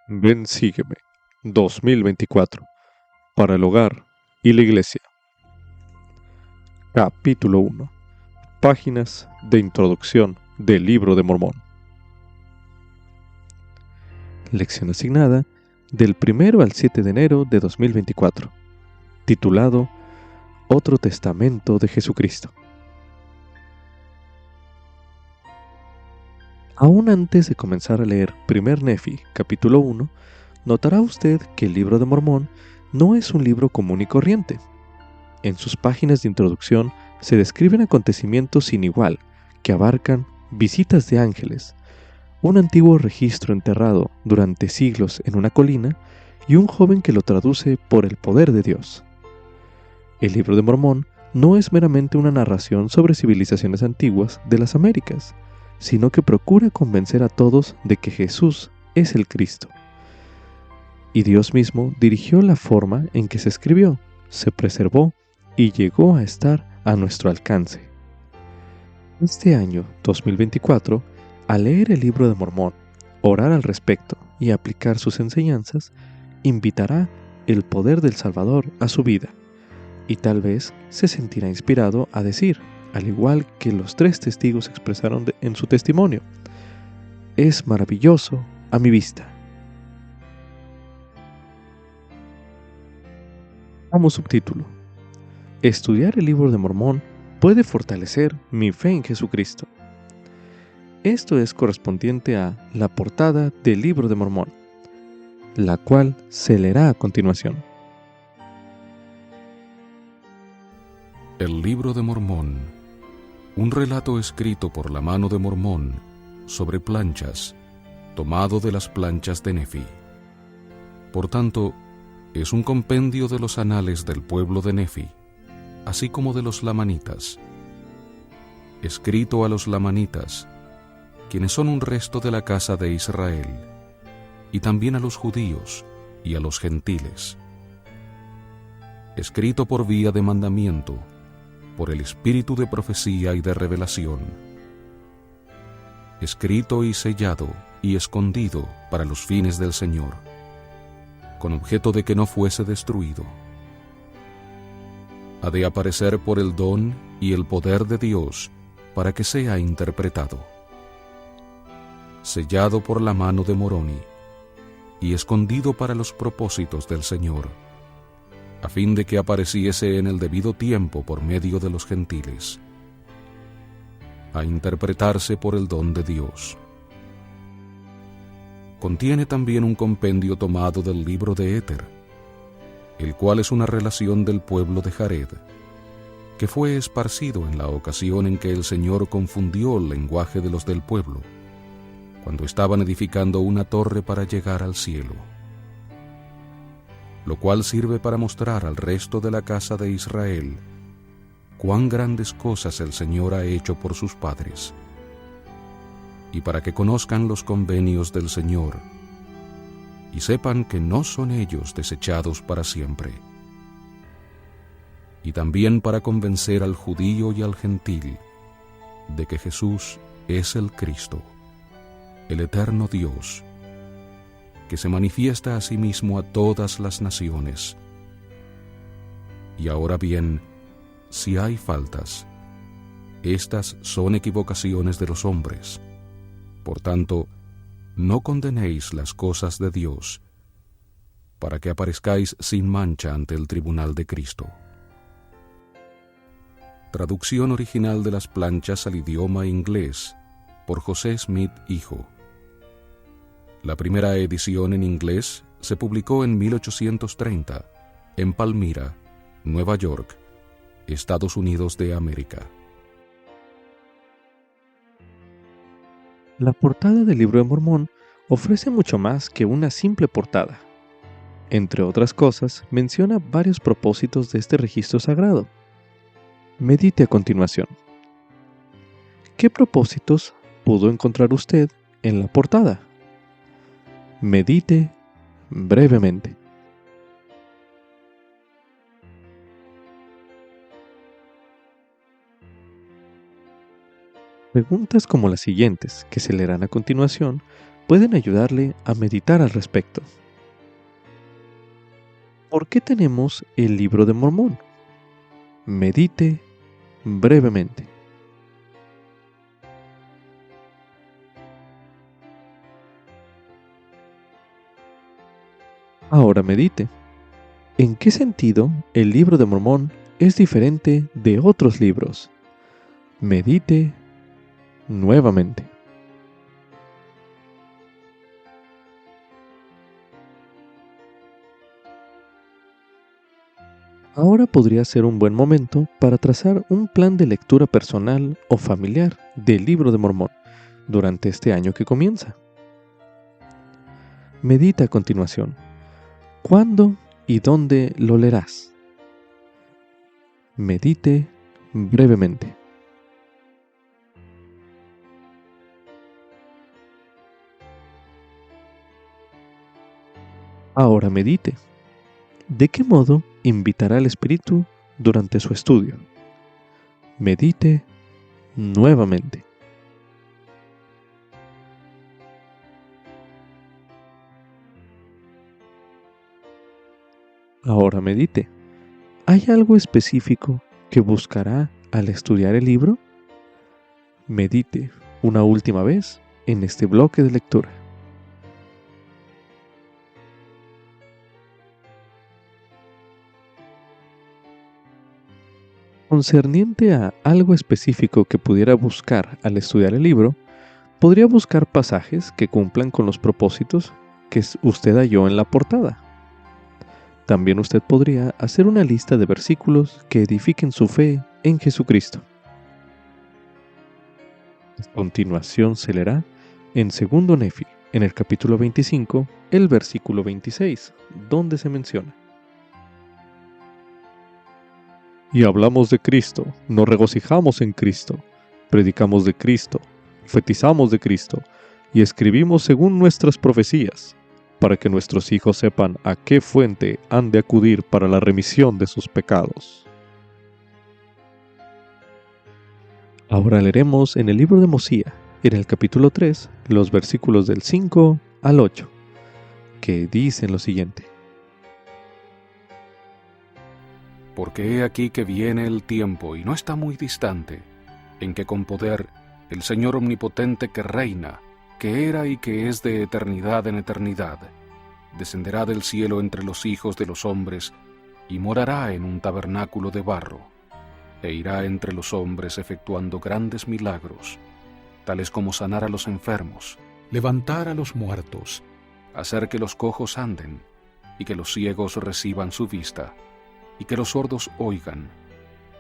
Ven, sígueme. 2024. Para el hogar y la iglesia. Capítulo 1. Páginas de introducción del Libro de Mormón. Lección asignada del 1 al 7 de enero de 2024. Titulado Otro Testamento de Jesucristo. Aún antes de comenzar a leer 1 Nefi, capítulo 1, notará usted que el Libro de Mormón no es un libro común y corriente. En sus páginas de introducción se describen acontecimientos sin igual que abarcan visitas de ángeles, un antiguo registro enterrado durante siglos en una colina y un joven que lo traduce por el poder de Dios. El Libro de Mormón no es meramente una narración sobre civilizaciones antiguas de las Américas, sino que procura convencer a todos de que Jesús es el Cristo. Y Dios mismo dirigió la forma en que se escribió, se preservó y llegó a estar a nuestro alcance. Este año 2024, al leer el Libro de Mormón, orar al respecto y aplicar sus enseñanzas, invitará el poder del Salvador a su vida, y tal vez se sentirá inspirado a decir, al igual que los 3 testigos expresaron en su testimonio: es maravilloso a mi vista. Como subtítulo: estudiar el Libro de Mormón puede fortalecer mi fe en Jesucristo. Esto es correspondiente a la portada del Libro de Mormón, la cual se leerá a continuación. El Libro de Mormón, un relato escrito por la mano de Mormón sobre planchas, tomado de las planchas de Nefi. Por tanto, es un compendio de los anales del pueblo de Nefi, así como de los lamanitas. Escrito a los lamanitas, quienes son un resto de la casa de Israel, y también a los judíos y a los gentiles. Escrito por vía de mandamiento, por el espíritu de profecía y de revelación. Escrito y sellado y escondido para los fines del Señor, con objeto de que no fuese destruido. Ha de aparecer por el don y el poder de Dios para que sea interpretado. Sellado por la mano de Moroni y escondido para los propósitos del Señor, a fin de que apareciese en el debido tiempo por medio de los gentiles, a interpretarse por el don de Dios. Contiene también un compendio tomado del libro de Éter, el cual es una relación del pueblo de Jared, que fue esparcido en la ocasión en que el Señor confundió el lenguaje de los del pueblo, cuando estaban edificando una torre para llegar al cielo, lo cual sirve para mostrar al resto de la casa de Israel cuán grandes cosas el Señor ha hecho por sus padres, y para que conozcan los convenios del Señor, y sepan que no son ellos desechados para siempre, y también para convencer al judío y al gentil de que Jesús es el Cristo, el eterno Dios, que se manifiesta a sí mismo a todas las naciones. Y ahora bien, si hay faltas, estas son equivocaciones de los hombres. Por tanto, no condenéis las cosas de Dios, para que aparezcáis sin mancha ante el tribunal de Cristo. Traducción original de las planchas al idioma inglés por José Smith Hijo. La primera edición en inglés se publicó en 1830 en Palmira, Nueva York, Estados Unidos de América. La portada del Libro de Mormón ofrece mucho más que una simple portada. Entre otras cosas, menciona varios propósitos de este registro sagrado. Medite a continuación. ¿Qué propósitos pudo encontrar usted en la portada? Medite brevemente. Preguntas como las siguientes, que se leerán a continuación, pueden ayudarle a meditar al respecto. ¿Por qué tenemos el Libro de Mormón? Medite brevemente. Ahora medite. ¿En qué sentido el Libro de Mormón es diferente de otros libros? Medite nuevamente. Ahora podría ser un buen momento para trazar un plan de lectura personal o familiar del Libro de Mormón durante este año que comienza. Medita a continuación. ¿Cuándo y dónde lo leerás? Medite brevemente. Ahora medite. ¿De qué modo invitará al Espíritu durante su estudio? Medite nuevamente. Ahora medite. ¿Hay algo específico que buscará al estudiar el libro? Medite una última vez en este bloque de lectura. Concerniente a algo específico que pudiera buscar al estudiar el libro, podría buscar pasajes que cumplan con los propósitos que usted halló en la portada. También usted podría hacer una lista de versículos que edifiquen su fe en Jesucristo. A continuación se leerá en 2 Nefi, en el capítulo 25, el versículo 26, donde se menciona: Y hablamos de Cristo, nos regocijamos en Cristo, predicamos de Cristo, profetizamos de Cristo, y escribimos según nuestras profecías, para que nuestros hijos sepan a qué fuente han de acudir para la remisión de sus pecados. Ahora leeremos en el libro de Mosía, en el capítulo 3, los versículos del 5 al 8, que dicen lo siguiente: Porque he aquí que viene el tiempo, y no está muy distante, en que con poder el Señor omnipotente que reina, que era y que es de eternidad en eternidad, descenderá del cielo entre los hijos de los hombres, y morará en un tabernáculo de barro, e irá entre los hombres efectuando grandes milagros, tales como sanar a los enfermos, levantar a los muertos, hacer que los cojos anden, y que los ciegos reciban su vista, y que los sordos oigan,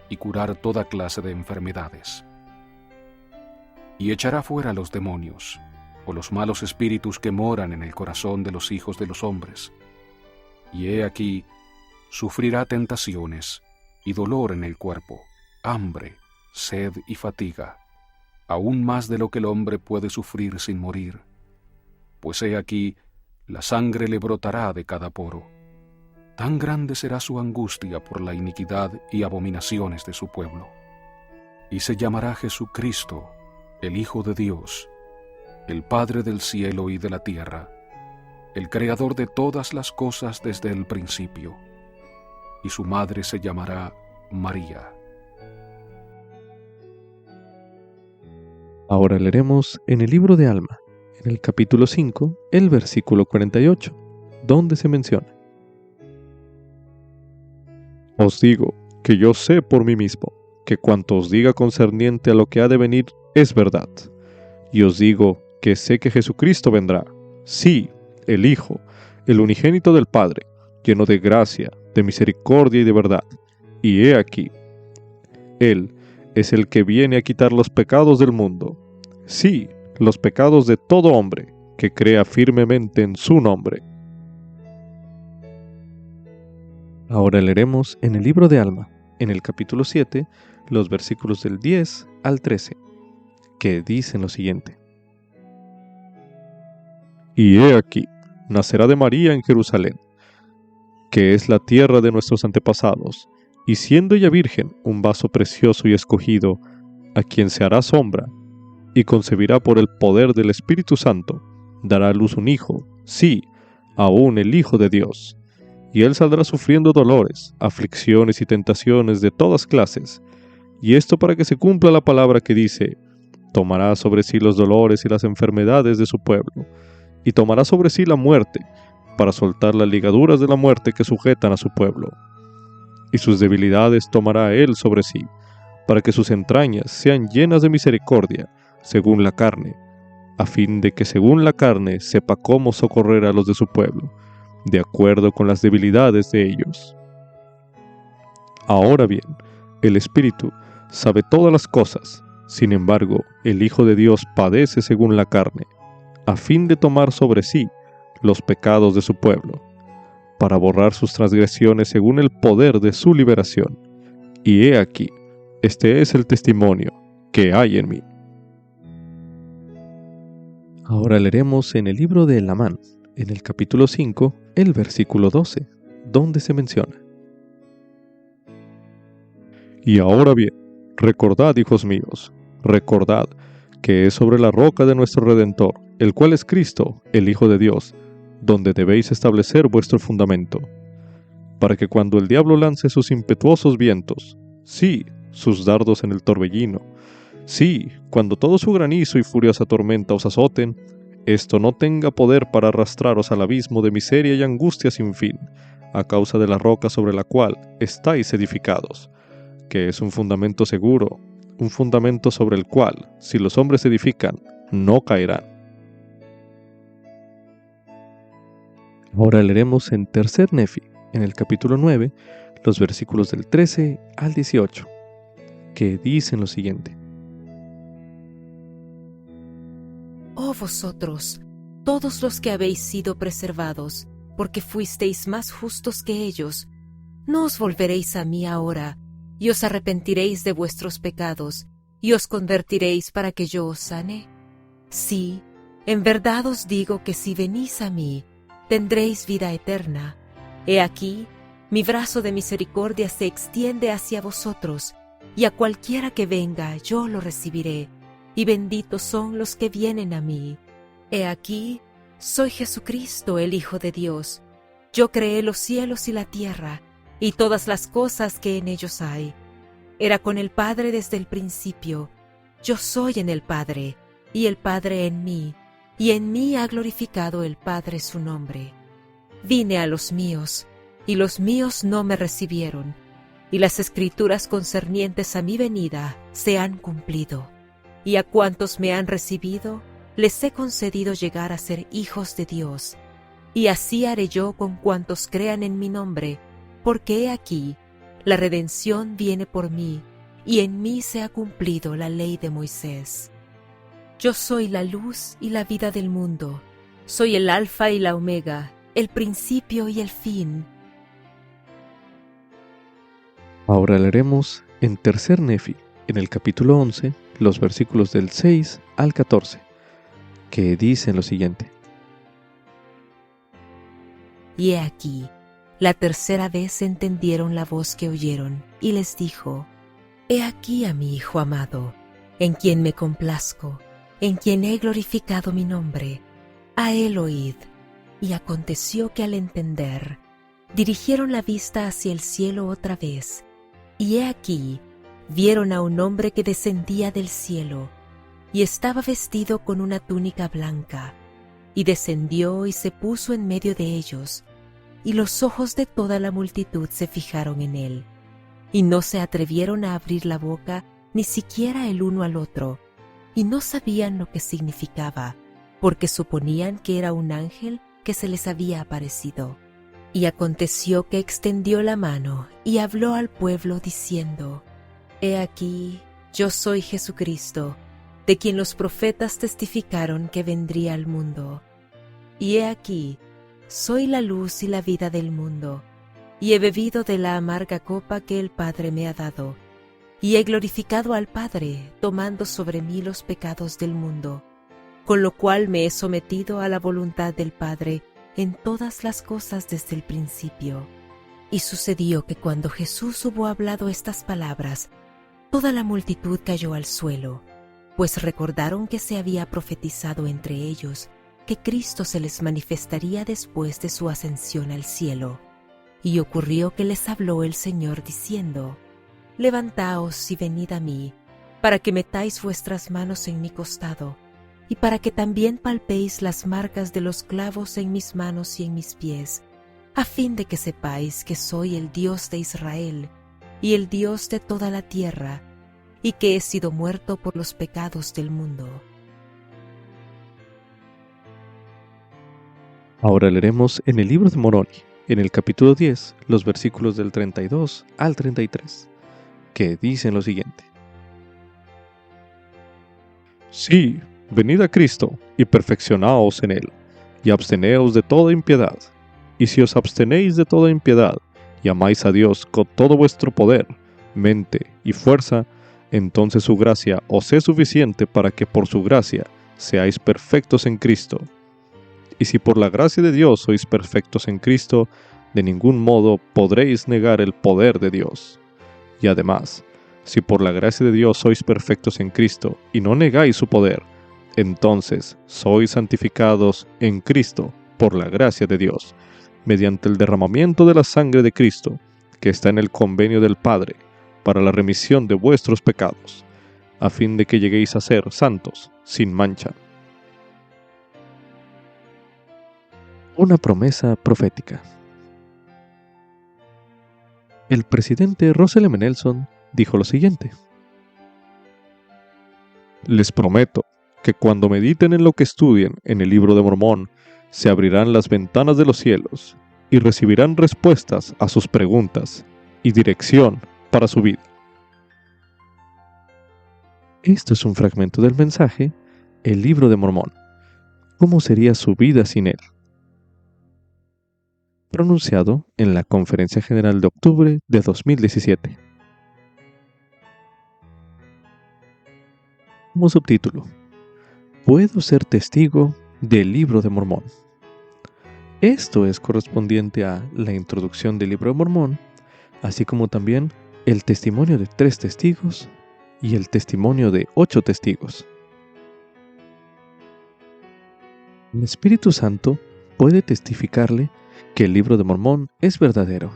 y curar toda clase de enfermedades. Y echará fuera los demonios, o los malos espíritus que moran en el corazón de los hijos de los hombres. Y he aquí, sufrirá tentaciones, y dolor en el cuerpo, hambre, sed y fatiga, aún más de lo que el hombre puede sufrir sin morir. Pues he aquí, la sangre le brotará de cada poro. Tan grande será su angustia por la iniquidad y abominaciones de su pueblo. Y se llamará Jesucristo, el Hijo de Dios, el Padre del cielo y de la tierra, el Creador de todas las cosas desde el principio. Y su madre se llamará María. Ahora leeremos en el libro de Alma, en el capítulo 5, el versículo 48, donde se menciona: Os digo que yo sé por mí mismo, que cuanto os diga concerniente a lo que ha de venir es verdad. Y os digo que sé que Jesucristo vendrá, sí, el Hijo, el unigénito del Padre, lleno de gracia, de misericordia y de verdad. Y he aquí, Él es el que viene a quitar los pecados del mundo, sí, los pecados de todo hombre que crea firmemente en su nombre. Ahora leeremos en el libro de Alma, en el capítulo 7, los versículos del 10 al 13, que dicen lo siguiente: Y he aquí, nacerá de María en Jerusalén, que es la tierra de nuestros antepasados, y siendo ella virgen, un vaso precioso y escogido, a quien se hará sombra, y concebirá por el poder del Espíritu Santo, dará a luz un hijo, sí, aún el Hijo de Dios. Y él saldrá sufriendo dolores, aflicciones y tentaciones de todas clases. Y esto para que se cumpla la palabra que dice: tomará sobre sí los dolores y las enfermedades de su pueblo, y tomará sobre sí la muerte, para soltar las ligaduras de la muerte que sujetan a su pueblo. Y sus debilidades tomará él sobre sí, para que sus entrañas sean llenas de misericordia, según la carne, a fin de que según la carne sepa cómo socorrer a los de su pueblo, de acuerdo con las debilidades de ellos. Ahora bien, el Espíritu sabe todas las cosas, sin embargo, el Hijo de Dios padece según la carne, a fin de tomar sobre sí los pecados de su pueblo, para borrar sus transgresiones según el poder de su liberación. Y he aquí, este es el testimonio que hay en mí. Ahora leeremos en el libro de Lamán, en el capítulo 5, el versículo 12, donde se menciona: Y ahora bien, recordad, hijos míos, recordad que es sobre la roca de nuestro Redentor, el cual es Cristo, el Hijo de Dios, donde debéis establecer vuestro fundamento, para que cuando el diablo lance sus impetuosos vientos, sí, sus dardos en el torbellino, sí, cuando todo su granizo y furiosa tormenta os azoten, esto no tenga poder para arrastraros al abismo de miseria y angustia sin fin, a causa de la roca sobre la cual estáis edificados, que es un fundamento seguro, un fundamento sobre el cual, si los hombres edifican, no caerán. Ahora leeremos en Tercer Nefi, en el capítulo 9, los versículos del 13 al 18, que dicen lo siguiente: Oh vosotros, todos los que habéis sido preservados, porque fuisteis más justos que ellos, ¿no os volveréis a mí ahora, y os arrepentiréis de vuestros pecados, y os convertiréis para que yo os sane? Sí, en verdad os digo que si venís a mí, tendréis vida eterna. He aquí, mi brazo de misericordia se extiende hacia vosotros, y a cualquiera que venga yo lo recibiré, y benditos son los que vienen a mí. He aquí, soy Jesucristo, el Hijo de Dios. Yo creé los cielos y la tierra, y todas las cosas que en ellos hay. Era con el Padre desde el principio. Yo soy en el Padre, y el Padre en mí, y en mí ha glorificado el Padre su nombre. Vine a los míos, y los míos no me recibieron, y las Escrituras concernientes a mi venida se han cumplido. Y a cuantos me han recibido, les he concedido llegar a ser hijos de Dios. Y así haré yo con cuantos crean en mi nombre, porque he aquí, la redención viene por mí, y en mí se ha cumplido la ley de Moisés. Yo soy la luz y la vida del mundo. Soy el Alfa y la Omega, el principio y el fin. Ahora leeremos en Tercer Nefi, en el capítulo 11, los versículos del 6 al 14, que dicen lo siguiente: Y he aquí, la tercera vez entendieron la voz que oyeron, y les dijo: He aquí a mi Hijo amado, en quien me complazco, en quien he glorificado mi nombre. A él oíd. Y aconteció que al entender, dirigieron la vista hacia el cielo otra vez, y he aquí, vieron a un hombre que descendía del cielo, y estaba vestido con una túnica blanca, y descendió y se puso en medio de ellos, y los ojos de toda la multitud se fijaron en él, y no se atrevieron a abrir la boca ni siquiera el uno al otro, y no sabían lo que significaba, porque suponían que era un ángel que se les había aparecido. Y aconteció que extendió la mano y habló al pueblo diciendo: He aquí, yo soy Jesucristo, de quien los profetas testificaron que vendría al mundo. Y he aquí, soy la luz y la vida del mundo, y he bebido de la amarga copa que el Padre me ha dado, y he glorificado al Padre, tomando sobre mí los pecados del mundo, con lo cual me he sometido a la voluntad del Padre en todas las cosas desde el principio. Y sucedió que cuando Jesús hubo hablado estas palabras, toda la multitud cayó al suelo, pues recordaron que se había profetizado entre ellos, que Cristo se les manifestaría después de su ascensión al cielo. Y ocurrió que les habló el Señor diciendo: Levantaos y venid a mí, para que metáis vuestras manos en mi costado, y para que también palpéis las marcas de los clavos en mis manos y en mis pies, a fin de que sepáis que soy el Dios de Israel, y el Dios de toda la tierra, y que he sido muerto por los pecados del mundo. Ahora leeremos en el libro de Moroni, en el capítulo 10, los versículos del 32 al 33, que dicen lo siguiente. Sí, venid a Cristo, y perfeccionaos en Él, y absteneos de toda impiedad. Y si os abstenéis de toda impiedad, y amáis a Dios con todo vuestro poder, mente y fuerza, entonces su gracia os es suficiente para que por su gracia seáis perfectos en Cristo. Y si por la gracia de Dios sois perfectos en Cristo, de ningún modo podréis negar el poder de Dios. Y además, si por la gracia de Dios sois perfectos en Cristo y no negáis su poder, entonces sois santificados en Cristo por la gracia de Dios, mediante el derramamiento de la sangre de Cristo, que está en el convenio del Padre, para la remisión de vuestros pecados, a fin de que lleguéis a ser santos, sin mancha. Una promesa profética. El presidente Russell M. Nelson dijo lo siguiente: Les prometo que cuando mediten en lo que estudien en el libro de Mormón, se abrirán las ventanas de los cielos y recibirán respuestas a sus preguntas y dirección para su vida. Esto es un fragmento del mensaje, el libro de Mormón. ¿Cómo sería su vida sin él? Pronunciado en la Conferencia General de octubre de 2017. Como subtítulo: Puedo ser testigo del libro de Mormón. Esto es correspondiente a la introducción del libro de Mormón, así como también el testimonio de 3 testigos y el testimonio de 8 testigos. El Espíritu Santo puede testificarle que el libro de Mormón es verdadero,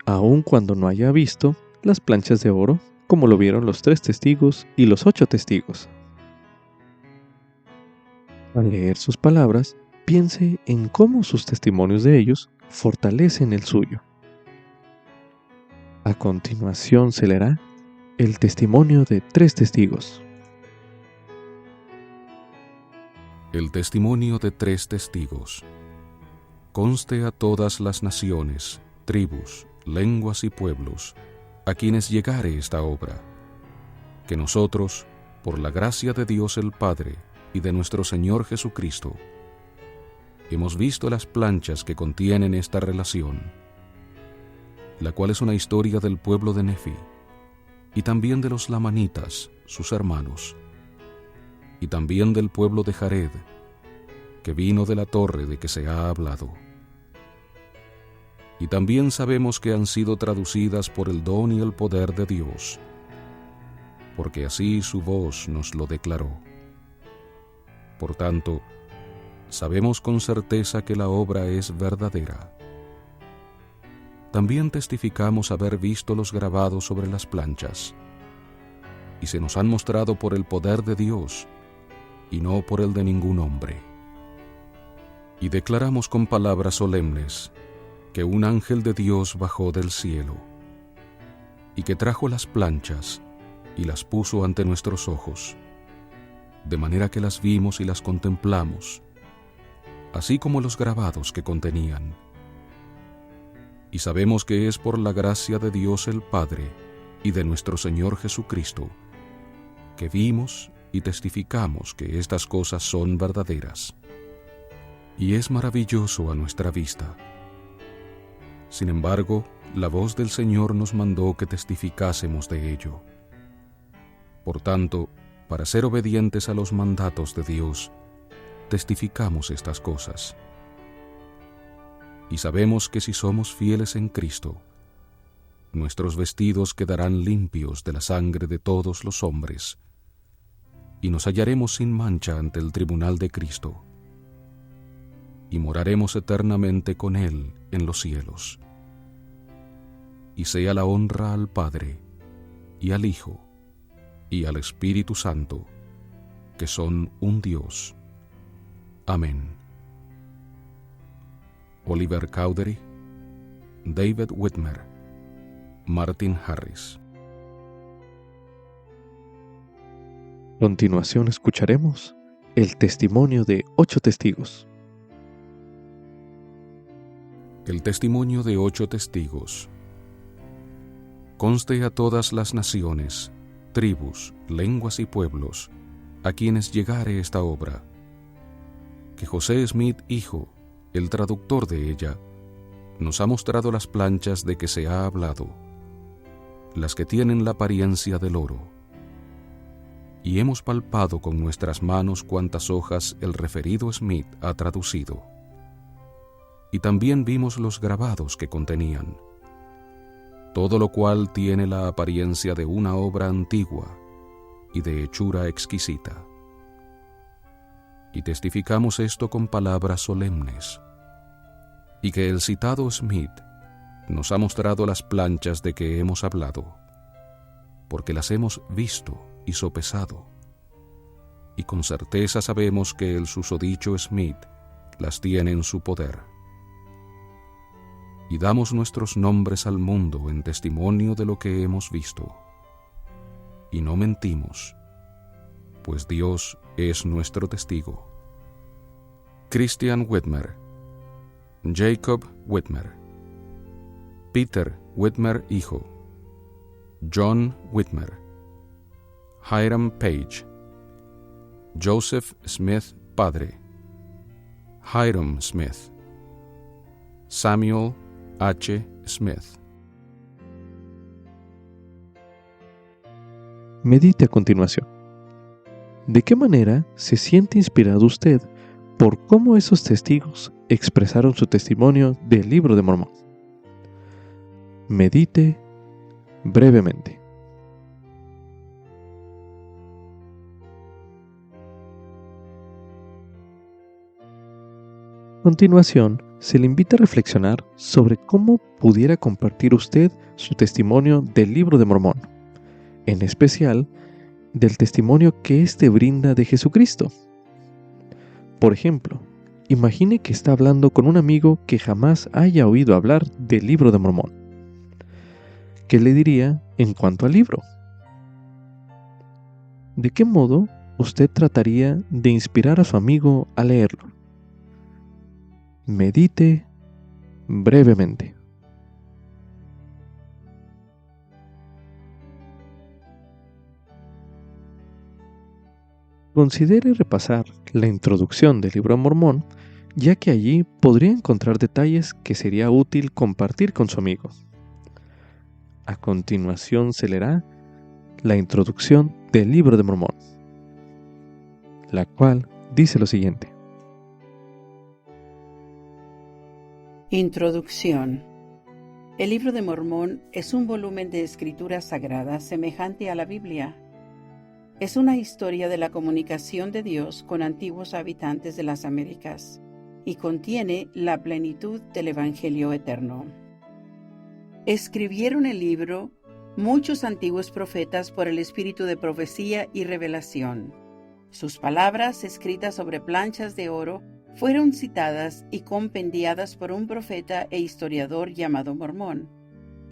aun cuando no haya visto las planchas de oro como lo vieron los 3 testigos y los 8 testigos. Al leer sus palabras, piense en cómo sus testimonios de ellos fortalecen el suyo. A continuación se leerá el testimonio de 3 testigos. El testimonio de 3 testigos. Conste a todas las naciones, tribus, lenguas y pueblos, a quienes llegare esta obra, que nosotros, por la gracia de Dios el Padre y de nuestro Señor Jesucristo, hemos visto las planchas que contienen esta relación, la cual es una historia del pueblo de Nefi, y también de los lamanitas, sus hermanos, y también del pueblo de Jared, que vino de la torre de que se ha hablado. Y también sabemos que han sido traducidas por el don y el poder de Dios, porque así su voz nos lo declaró. Por tanto, sabemos con certeza que la obra es verdadera. También testificamos haber visto los grabados sobre las planchas, y se nos han mostrado por el poder de Dios, y no por el de ningún hombre. Y declaramos con palabras solemnes que un ángel de Dios bajó del cielo, y que trajo las planchas y las puso ante nuestros ojos, de manera que las vimos y las contemplamos, así como los grabados que contenían. Y sabemos que es por la gracia de Dios el Padre y de nuestro Señor Jesucristo, que vimos y testificamos que estas cosas son verdaderas. Y es maravilloso a nuestra vista. Sin embargo, la voz del Señor nos mandó que testificásemos de ello. Por tanto, para ser obedientes a los mandatos de Dios, testificamos estas cosas. Y sabemos que si somos fieles en Cristo, nuestros vestidos quedarán limpios de la sangre de todos los hombres, y nos hallaremos sin mancha ante el tribunal de Cristo, y moraremos eternamente con Él en los cielos. Y sea la honra al Padre, y al Hijo, y al Espíritu Santo, que son un Dios. Amén. Oliver Cowdery, David Whitmer, Martin Harris. A continuación escucharemos el testimonio de 8 testigos. El testimonio de 8 testigos. Conste a todas las naciones, tribus, lenguas y pueblos, a quienes llegare esta obra, que José Smith, hijo, el traductor de ella, nos ha mostrado las planchas de que se ha hablado, las que tienen la apariencia del oro, y hemos palpado con nuestras manos cuantas hojas el referido Smith ha traducido, y también vimos los grabados que contenían, todo lo cual tiene la apariencia de una obra antigua y de hechura exquisita. Y testificamos esto con palabras solemnes, y que el citado Smith nos ha mostrado las planchas de que hemos hablado, porque las hemos visto y sopesado, y con certeza sabemos que el susodicho Smith las tiene en su poder. Y damos nuestros nombres al mundo en testimonio de lo que hemos visto. Y no mentimos, pues Dios es nuestro testigo. Christian Whitmer, Jacob Whitmer, Peter Whitmer hijo, John Whitmer, Hiram Page, Joseph Smith padre, Hiram Smith, Samuel H. Smith. Medite a continuación. ¿De qué manera se siente inspirado usted por cómo esos testigos expresaron su testimonio del Libro de Mormón? Medite brevemente. A continuación, se le invita a reflexionar sobre cómo pudiera compartir usted su testimonio del Libro de Mormón, en especial del testimonio que éste brinda de Jesucristo. Por ejemplo, imagine que está hablando con un amigo que jamás haya oído hablar del Libro de Mormón. ¿Qué le diría en cuanto al libro? ¿De qué modo usted trataría de inspirar a su amigo a leerlo? Medite brevemente. Considere repasar la introducción del Libro de Mormón, ya que allí podría encontrar detalles que sería útil compartir con su amigo. A continuación se leerá la introducción del Libro de Mormón, la cual dice lo siguiente. Introducción. El Libro de Mormón es un volumen de escritura sagrada semejante a la Biblia. Es una historia de la comunicación de Dios con antiguos habitantes de las Américas y contiene la plenitud del Evangelio eterno. Escribieron el libro muchos antiguos profetas por el espíritu de profecía y revelación. Sus palabras, escritas sobre planchas de oro, fueron citadas y compendiadas por un profeta e historiador llamado Mormón.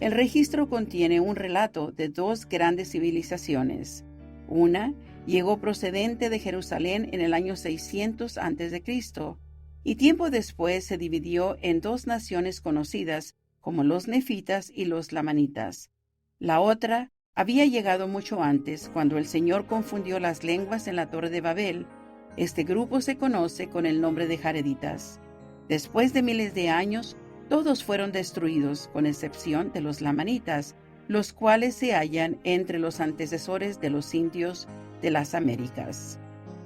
El registro contiene un relato de 2 grandes civilizaciones. Una llegó procedente de Jerusalén en el año 600 a.C., y tiempo después se dividió en 2 naciones conocidas como los nefitas y los lamanitas. La otra había llegado mucho antes, cuando el Señor confundió las lenguas en la Torre de Babel. Este grupo se conoce con el nombre de jareditas. Después de miles de años, todos fueron destruidos, con excepción de los lamanitas, los cuales se hallan entre los antecesores de los indios de las Américas.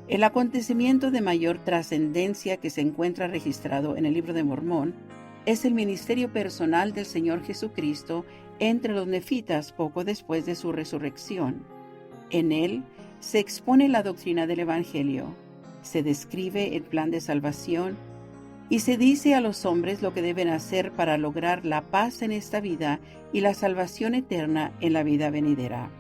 El acontecimiento de mayor trascendencia que se encuentra registrado en el Libro de Mormón es el ministerio personal del Señor Jesucristo entre los nefitas poco después de su resurrección. En él se expone la doctrina del Evangelio, se describe el plan de salvación y se dice a los hombres lo que deben hacer para lograr la paz en esta vida y la salvación eterna en la vida venidera.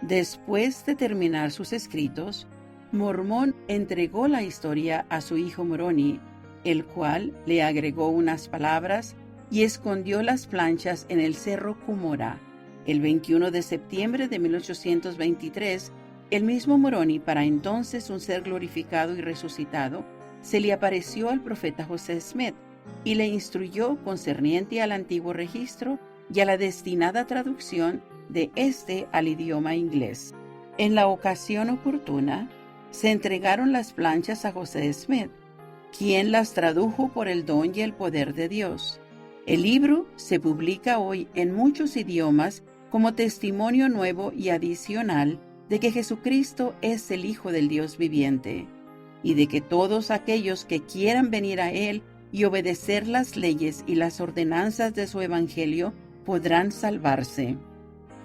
Después de terminar sus escritos, Mormón entregó la historia a su hijo Moroni, el cual le agregó unas palabras y escondió las planchas en el cerro Cumorah. El 21 de septiembre de 1823, el mismo Moroni, para entonces un ser glorificado y resucitado, se le apareció al profeta José Smith y le instruyó concerniente al antiguo registro y a la destinada traducción de este al idioma inglés. En la ocasión oportuna, se entregaron las planchas a José Smith, quien las tradujo por el don y el poder de Dios. El libro se publica hoy en muchos idiomas como testimonio nuevo y adicional de que Jesucristo es el Hijo del Dios viviente, y de que todos aquellos que quieran venir a Él y obedecer las leyes y las ordenanzas de su Evangelio podrán salvarse.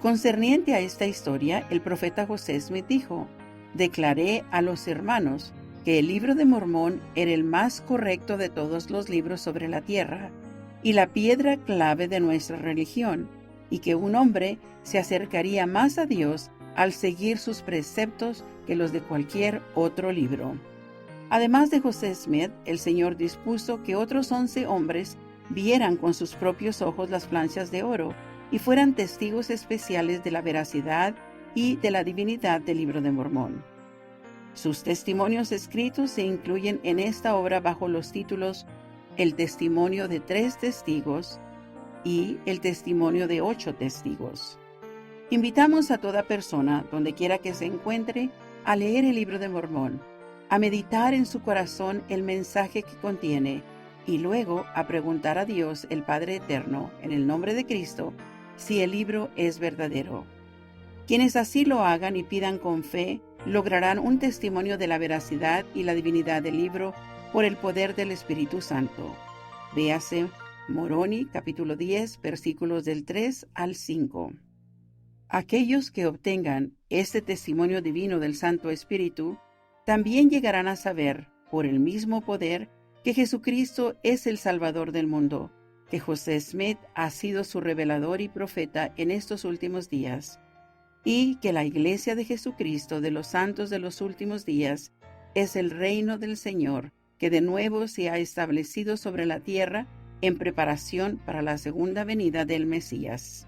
Concerniente a esta historia, el profeta José Smith dijo: «Declaré a los hermanos que el libro de Mormón era el más correcto de todos los libros sobre la tierra y la piedra clave de nuestra religión, y que un hombre se acercaría más a Dios al seguir sus preceptos que los de cualquier otro libro». Además de José Smith, el Señor dispuso que otros 11 hombres vieran con sus propios ojos las planchas de oro y fueran testigos especiales de la veracidad y de la divinidad del libro de Mormón. Sus testimonios escritos se incluyen en esta obra bajo los títulos El testimonio de 3 testigos y El testimonio de 8 testigos. Invitamos a toda persona, donde quiera que se encuentre, a leer el libro de Mormón, a meditar en su corazón el mensaje que contiene y luego a preguntar a Dios, el Padre Eterno, en el nombre de Cristo, si el libro es verdadero. Quienes así lo hagan y pidan con fe, lograrán un testimonio de la veracidad y la divinidad del libro por el poder del Espíritu Santo. Véase Moroni, capítulo 10, versículos del 3 al 5. Aquellos que obtengan este testimonio divino del Santo Espíritu también llegarán a saber, por el mismo poder, que Jesucristo es el Salvador del mundo, que José Smith ha sido su revelador y profeta en estos últimos días, y que la Iglesia de Jesucristo de los santos de los últimos días es el reino del Señor, que de nuevo se ha establecido sobre la tierra en preparación para la segunda venida del Mesías.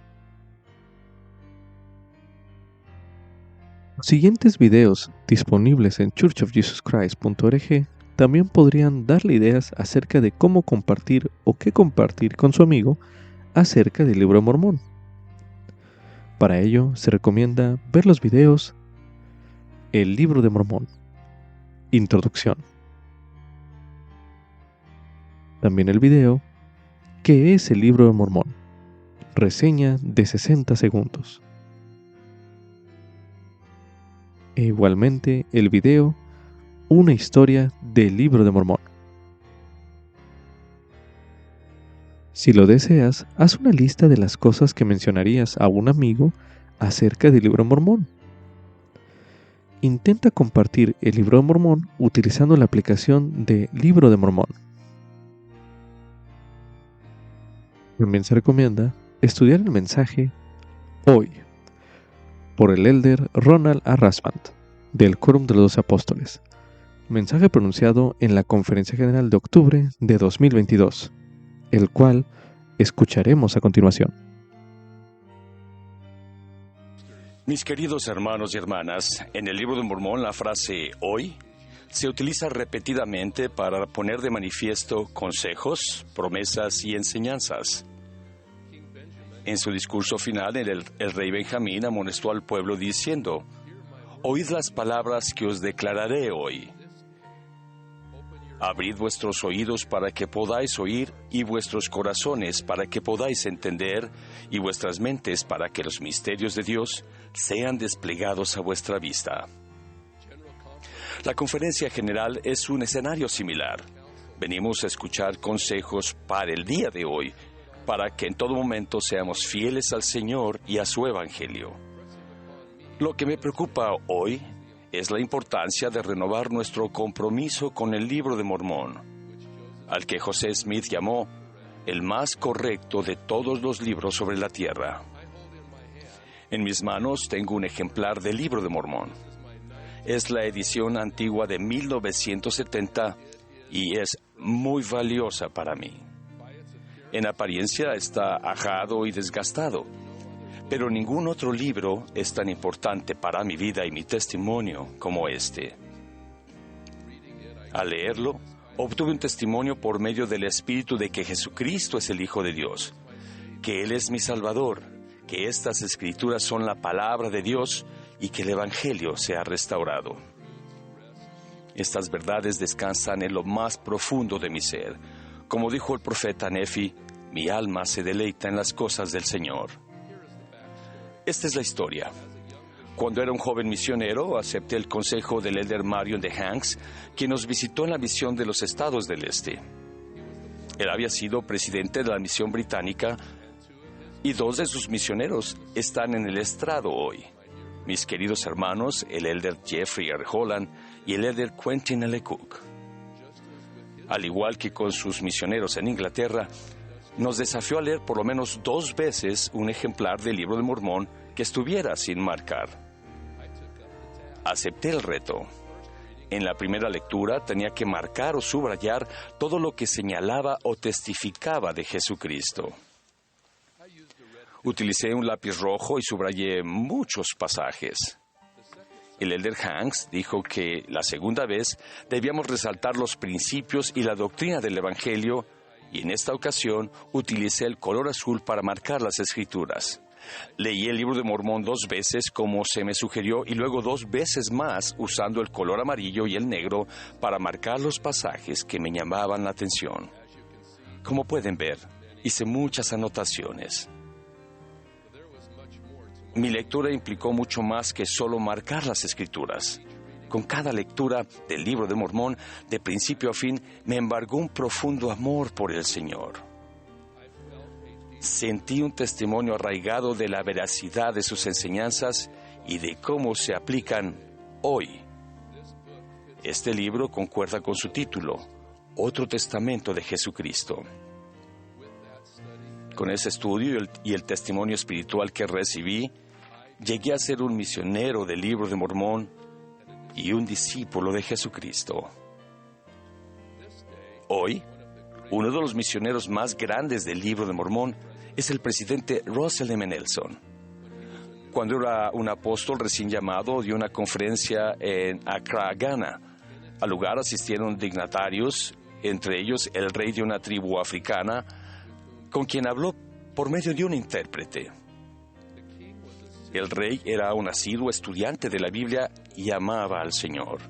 Los siguientes videos disponibles en churchofjesuschrist.org también podrían darle ideas acerca de cómo compartir o qué compartir con su amigo acerca del libro de Mormón. Para ello, se recomienda ver los videos El libro de Mormón, Introducción. También el video ¿Qué es el libro de Mormón? Reseña de 60 segundos. E igualmente el video Una historia del libro de Mormón. Si lo deseas, haz una lista de las cosas que mencionarías a un amigo acerca del libro de Mormón. Intenta compartir el libro de Mormón utilizando la aplicación de Libro de Mormón. También se recomienda estudiar el mensaje Hoy por el elder Ronald A. Rasband del Quórum de los 12 Apóstoles, mensaje pronunciado en la Conferencia General de octubre de 2022, el cual escucharemos a continuación. Mis queridos hermanos y hermanas, en el libro de Mormón la frase hoy se utiliza repetidamente para poner de manifiesto consejos, promesas y enseñanzas. En su discurso final, el rey Benjamín amonestó al pueblo diciendo: «Oíd las palabras que os declararé hoy. Abrid vuestros oídos para que podáis oír, y vuestros corazones para que podáis entender, y vuestras mentes para que los misterios de Dios sean desplegados a vuestra vista». La conferencia general es un escenario similar. Venimos a escuchar consejos para el día de hoy, para que en todo momento seamos fieles al Señor y a su Evangelio. Lo que me preocupa hoy es la importancia de renovar nuestro compromiso con el libro de Mormón. al que José Smith llamó el más correcto de todos los libros sobre la tierra. En mis manos tengo un ejemplar del Libro de Mormón. Es la edición antigua de 1970 y es muy valiosa para mí. En apariencia está ajado y desgastado, pero ningún otro libro es tan importante para mi vida y mi testimonio como este. Al leerlo, obtuve un testimonio por medio del Espíritu de que Jesucristo es el Hijo de Dios, que Él es mi Salvador, que estas Escrituras son la palabra de Dios y que el Evangelio se ha restaurado. Estas verdades descansan en lo más profundo de mi ser. Como dijo el profeta Nefi, mi alma se deleita en las cosas del Señor. Esta es la historia. Cuando era un joven misionero, acepté el consejo del elder Marion de Hanks, quien nos visitó en la misión de los Estados del Este. Él había sido presidente de la misión británica y 2 de sus misioneros están en el estrado hoy. Mis queridos hermanos, el elder Jeffrey R. Holland y el elder Quentin L. Cook. Al igual que con sus misioneros en Inglaterra, nos desafió a leer por lo menos 2 veces un ejemplar del Libro de Mormón que estuviera sin marcar. Acepté el reto. En la primera lectura tenía que marcar o subrayar todo lo que señalaba o testificaba de Jesucristo. Utilicé un lápiz rojo y subrayé muchos pasajes. El elder Hanks dijo que la segunda vez debíamos resaltar los principios y la doctrina del Evangelio, y en esta ocasión utilicé el color azul para marcar las Escrituras. Leí el Libro de Mormón 2 veces como se me sugirió y luego 2 veces más usando el color amarillo y el negro para marcar los pasajes que me llamaban la atención. Como pueden ver, hice muchas anotaciones. Mi lectura implicó mucho más que solo marcar las Escrituras. Con cada lectura del Libro de Mormón, de principio a fin, me embargó un profundo amor por el Señor. Sentí un testimonio arraigado de la veracidad de sus enseñanzas y de cómo se aplican hoy. Este libro concuerda con su título, Otro Testamento de Jesucristo. Con ese estudio y el testimonio espiritual que recibí, llegué a ser un misionero del Libro de Mormón y un discípulo de Jesucristo. Hoy, uno de los misioneros más grandes del Libro de Mormón es el presidente Russell M. Nelson. Cuando era un apóstol recién llamado, dio una conferencia en Accra, Ghana. Al lugar asistieron dignatarios, entre ellos el rey de una tribu africana, con quien habló por medio de un intérprete. El rey era un asiduo estudiante de la Biblia y amaba al Señor.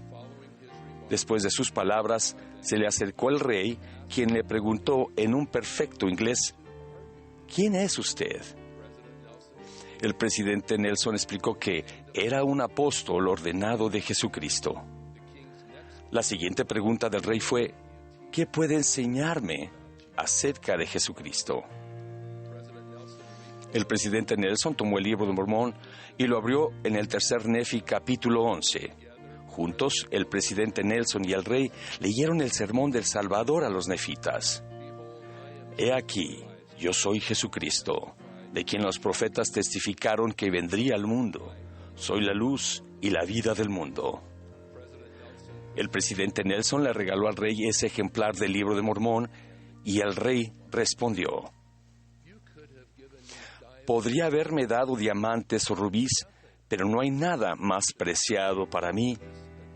Después de sus palabras, se le acercó el rey, quien le preguntó en un perfecto inglés, ¿quién es usted? El presidente Nelson explicó que era un apóstol ordenado de Jesucristo. La siguiente pregunta del rey fue, ¿qué puede enseñarme acerca de Jesucristo? El presidente Nelson tomó el Libro de Mormón y lo abrió en el tercer Nefi capítulo 11. Juntos, el presidente Nelson y el rey leyeron el sermón del Salvador a los nefitas. He aquí, yo soy Jesucristo, de quien los profetas testificaron que vendría al mundo. Soy la luz y la vida del mundo. El presidente Nelson le regaló al rey ese ejemplar del Libro de Mormón y el rey respondió, podría haberme dado diamantes o rubíes, pero no hay nada más preciado para mí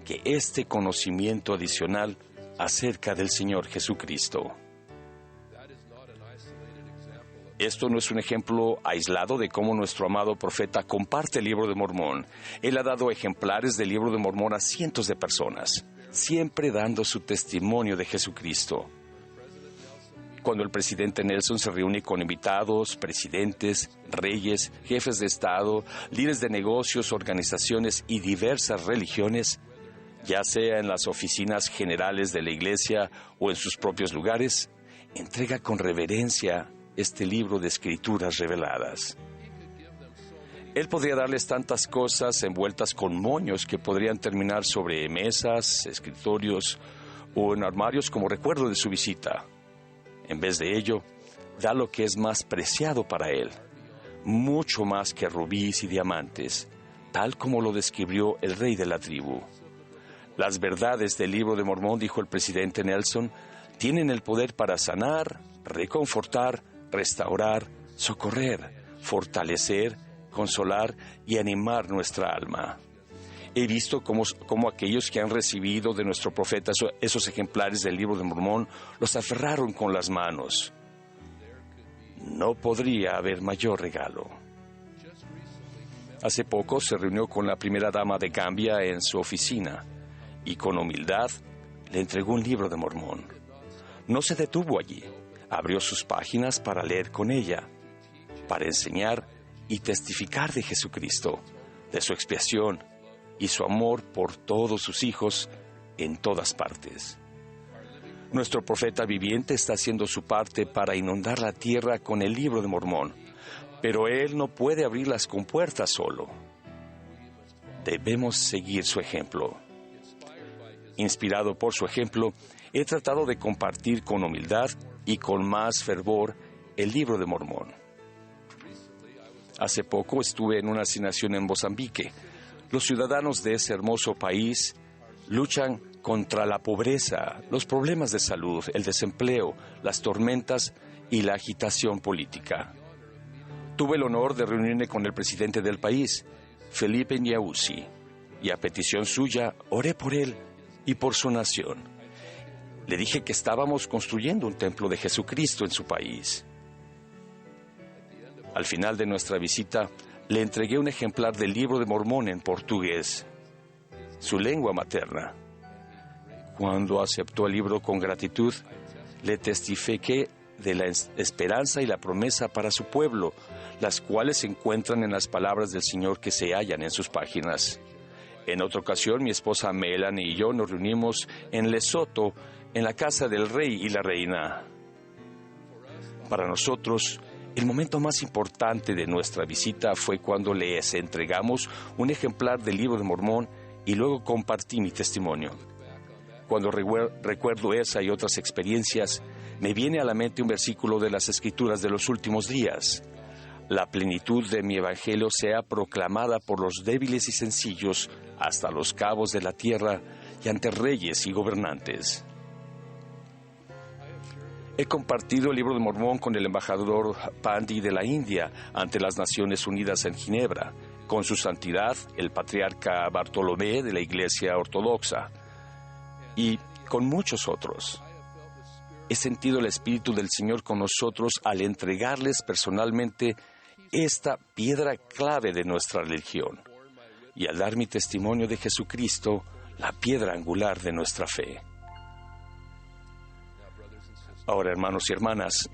que este conocimiento adicional acerca del Señor Jesucristo. Esto no es un ejemplo aislado de cómo nuestro amado profeta comparte el Libro de Mormón. Él ha dado ejemplares del Libro de Mormón a cientos de personas, siempre dando su testimonio de Jesucristo. Cuando el presidente Nelson se reúne con invitados, presidentes, reyes, jefes de Estado, líderes de negocios, organizaciones y diversas religiones, ya sea en las oficinas generales de la iglesia o en sus propios lugares, entrega con reverencia este libro de escrituras reveladas. Él podría darles tantas cosas envueltas con moños que podrían terminar sobre mesas, escritorios o en armarios como recuerdo de su visita. En vez de ello, da lo que es más preciado para él, mucho más que rubíes y diamantes, tal como lo describió el rey de la tribu. Las verdades del Libro de Mormón, dijo el presidente Nelson, tienen el poder para sanar, reconfortar, restaurar, socorrer, fortalecer, consolar y animar nuestra alma. He visto cómo aquellos que han recibido de nuestro profeta esos ejemplares del Libro de Mormón los aferraron con las manos. No podría haber mayor regalo. Hace poco se reunió con la primera dama de Gambia en su oficina y con humildad le entregó un Libro de Mormón. No se detuvo allí, abrió sus páginas para leer con ella, para enseñar y testificar de Jesucristo, de su expiación y su amor por todos sus hijos en todas partes. Nuestro profeta viviente está haciendo su parte para inundar la tierra con el Libro de Mormón, pero él no puede abrir las compuertas solo. Debemos seguir su ejemplo. Inspirado por su ejemplo, he tratado de compartir con humildad y con más fervor el Libro de Mormón. Hace poco estuve en una asignación en Mozambique. Los ciudadanos de ese hermoso país luchan contra la pobreza, los problemas de salud, el desempleo, las tormentas y la agitación política. Tuve el honor de reunirme con el presidente del país, Felipe Nyausi, y a petición suya oré por él y por su nación. Le dije que estábamos construyendo un templo de Jesucristo en su país. Al final de nuestra visita, le entregué un ejemplar del Libro de Mormón en portugués, su lengua materna. Cuando aceptó el libro con gratitud, le testifiqué de la esperanza y la promesa para su pueblo, las cuales se encuentran en las palabras del Señor que se hallan en sus páginas. En otra ocasión, mi esposa Melanie y yo nos reunimos en Lesoto, en la casa del rey y la reina. Para nosotros, el momento más importante de nuestra visita fue cuando les entregamos un ejemplar del Libro de Mormón y luego compartí mi testimonio. Cuando recuerdo esa y otras experiencias, me viene a la mente un versículo de las Escrituras de los últimos días. La plenitud de mi evangelio sea proclamada por los débiles y sencillos hasta los cabos de la tierra y ante reyes y gobernantes. He compartido el Libro de Mormón con el embajador Pandi de la India ante las Naciones Unidas en Ginebra, con su santidad, el patriarca Bartolomé de la Iglesia Ortodoxa, y con muchos otros. He sentido el Espíritu del Señor con nosotros al entregarles personalmente esta piedra clave de nuestra religión, y al dar mi testimonio de Jesucristo, la piedra angular de nuestra fe. Ahora, hermanos y hermanas,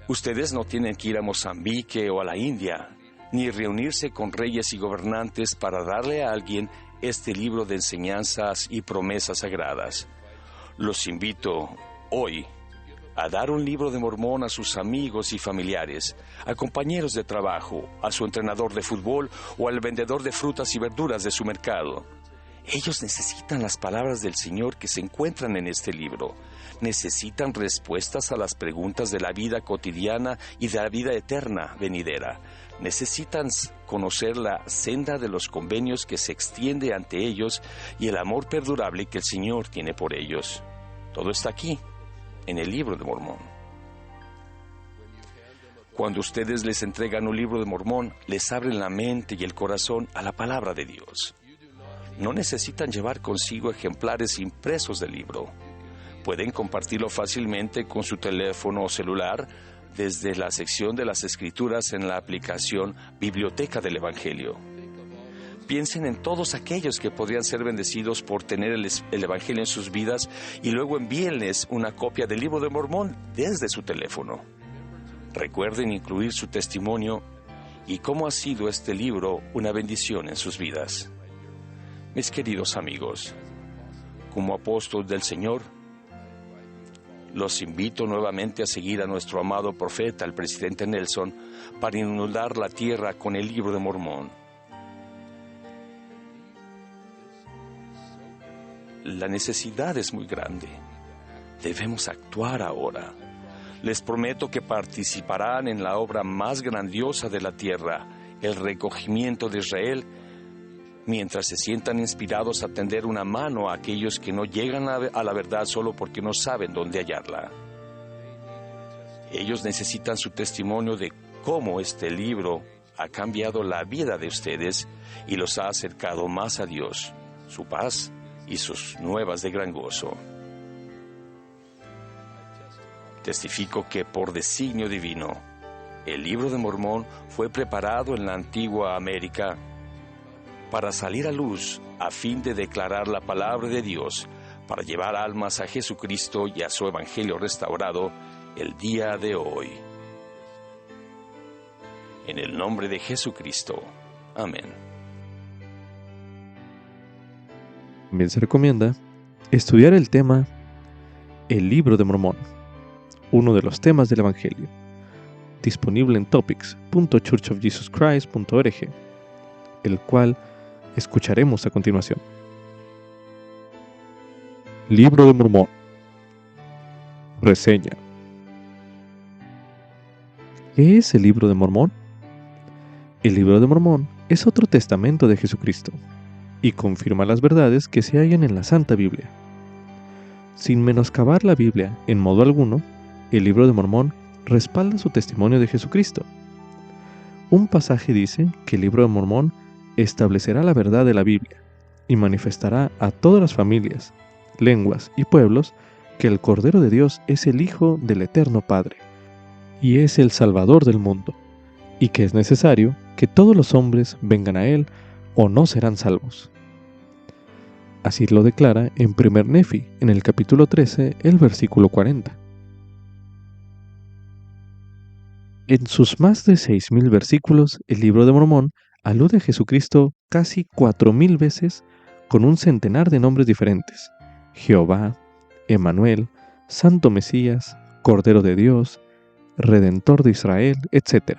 ustedes no tienen que ir a Mozambique o a la India, ni reunirse con reyes y gobernantes para darle a alguien este libro de enseñanzas y promesas sagradas. Los invito hoy a dar un Libro de Mormón a sus amigos y familiares, a compañeros de trabajo, a su entrenador de fútbol o al vendedor de frutas y verduras de su mercado. Ellos necesitan las palabras del Señor que se encuentran en este libro. Necesitan respuestas a las preguntas de la vida cotidiana y de la vida eterna venidera. Necesitan conocer la senda de los convenios que se extiende ante ellos y el amor perdurable que el Señor tiene por ellos. Todo está aquí, en el Libro de Mormón. Cuando ustedes les entregan un Libro de Mormón, les abren la mente y el corazón a la palabra de Dios. No necesitan llevar consigo ejemplares impresos del libro. Pueden compartirlo fácilmente con su teléfono o celular desde la sección de las Escrituras en la aplicación Biblioteca del Evangelio. Piensen en todos aquellos que podrían ser bendecidos por tener el Evangelio en sus vidas y luego envíenles una copia del Libro de Mormón desde su teléfono. Recuerden incluir su testimonio y cómo ha sido este libro una bendición en sus vidas. Mis queridos amigos, como apóstol del Señor, los invito nuevamente a seguir a nuestro amado profeta, el presidente Nelson, para inundar la tierra con el Libro de Mormón. La necesidad es muy grande. Debemos actuar ahora. Les prometo que participarán en la obra más grandiosa de la tierra, el recogimiento de Israel, mientras se sientan inspirados a tender una mano a aquellos que no llegan a la verdad solo porque no saben dónde hallarla. Ellos necesitan su testimonio de cómo este libro ha cambiado la vida de ustedes y los ha acercado más a Dios, su paz y sus nuevas de gran gozo. Testifico que por designio divino, el Libro de Mormón fue preparado en la antigua América para salir a luz a fin de declarar la palabra de Dios, para llevar almas a Jesucristo y a su Evangelio restaurado el día de hoy. En el nombre de Jesucristo. Amén. También se recomienda estudiar el tema El Libro de Mormón, uno de los temas del Evangelio, disponible en topics.churchofjesuschrist.org, el cual escucharemos a continuación. Libro de Mormón. Reseña. ¿Qué es el Libro de Mormón? El Libro de Mormón es otro testamento de Jesucristo y confirma las verdades que se hallan en la Santa Biblia. Sin menoscabar la Biblia en modo alguno, el Libro de Mormón respalda su testimonio de Jesucristo. Un pasaje dice que el Libro de Mormón establecerá la verdad de la Biblia y manifestará a todas las familias, lenguas y pueblos que el Cordero de Dios es el Hijo del Eterno Padre y es el Salvador del mundo, y que es necesario que todos los hombres vengan a Él o no serán salvos. Así lo declara en 1 Nefi, en el capítulo 13, el versículo 40. En sus más de 6.000 versículos, el Libro de Mormón alude a Jesucristo casi 4.000 veces con un centenar de nombres diferentes: Jehová, Emmanuel, Santo Mesías, Cordero de Dios, Redentor de Israel, etc.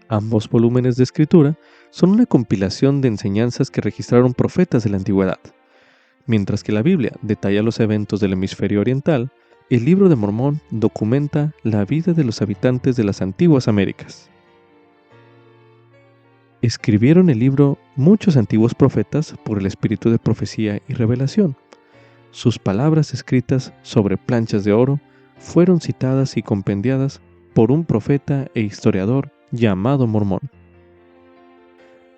Ambos volúmenes de escritura son una compilación de enseñanzas que registraron profetas de la antigüedad. Mientras que la Biblia detalla los eventos del hemisferio oriental, el Libro de Mormón documenta la vida de los habitantes de las antiguas Américas. Escribieron el libro muchos antiguos profetas por el espíritu de profecía y revelación. Sus palabras escritas sobre planchas de oro fueron citadas y compendiadas por un profeta e historiador llamado Mormón.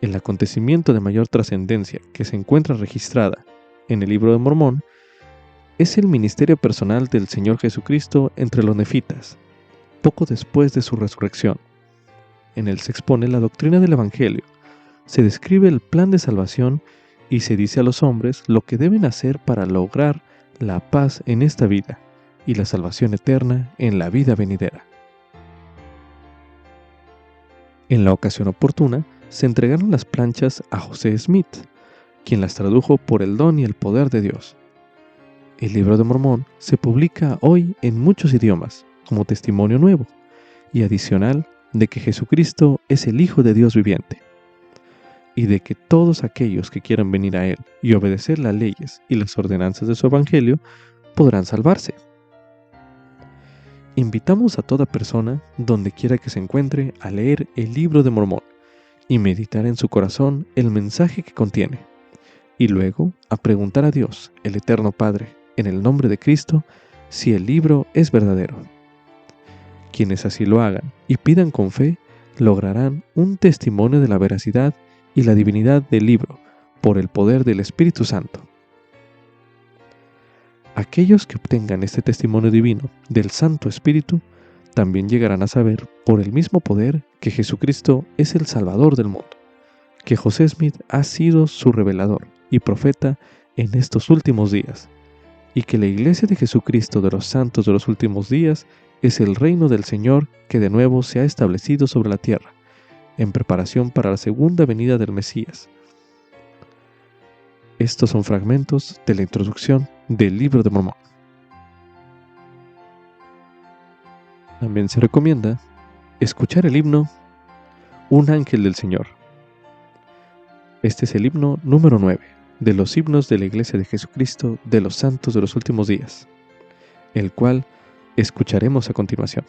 El acontecimiento de mayor trascendencia que se encuentra registrada en el Libro de Mormón es el ministerio personal del Señor Jesucristo entre los nefitas, poco después de su resurrección. En él se expone la doctrina del Evangelio, se describe el plan de salvación y se dice a los hombres lo que deben hacer para lograr la paz en esta vida y la salvación eterna en la vida venidera. En la ocasión oportuna, se entregaron las planchas a José Smith, quien las tradujo por el don y el poder de Dios. El Libro de Mormón se publica hoy en muchos idiomas como testimonio nuevo y adicional de que Jesucristo es el Hijo de Dios viviente y de que todos aquellos que quieran venir a Él y obedecer las leyes y las ordenanzas de su Evangelio podrán salvarse. Invitamos a toda persona, donde quiera que se encuentre, a leer el Libro de Mormón y meditar en su corazón el mensaje que contiene, y luego a preguntar a Dios, el Eterno Padre, en el nombre de Cristo, si el libro es verdadero. Quienes así lo hagan y pidan con fe, lograrán un testimonio de la veracidad y la divinidad del libro por el poder del Espíritu Santo. Aquellos que obtengan este testimonio divino del Santo Espíritu también llegarán a saber por el mismo poder que Jesucristo es el Salvador del mundo, que José Smith ha sido su revelador y profeta en estos últimos días, y que la Iglesia de Jesucristo de los Santos de los últimos días es el reino del Señor que de nuevo se ha establecido sobre la tierra, en preparación para la segunda venida del Mesías. Estos son fragmentos de la introducción del Libro de Mormón. También se recomienda escuchar el himno Un ángel del Señor. Este es el himno número 9, de los himnos de la Iglesia de Jesucristo de los Santos de los Últimos Días, el cual escucharemos a continuación.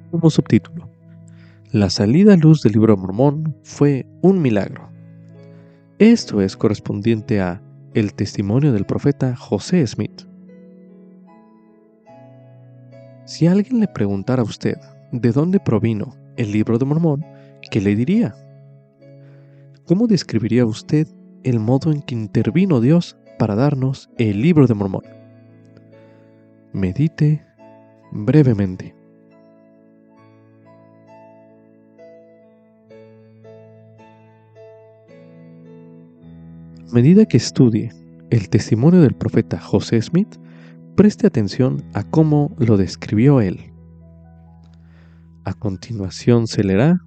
Como subtítulo: La salida a luz del Libro de Mormón fue un milagro. Esto es correspondiente a el testimonio del profeta José Smith. Si alguien le preguntara a usted de dónde provino el Libro de Mormón, ¿qué le diría? ¿Cómo describiría usted el modo en que intervino Dios para darnos el Libro de Mormón? Medite brevemente. A medida que estudie el testimonio del profeta José Smith, preste atención a cómo lo describió él. A continuación se leerá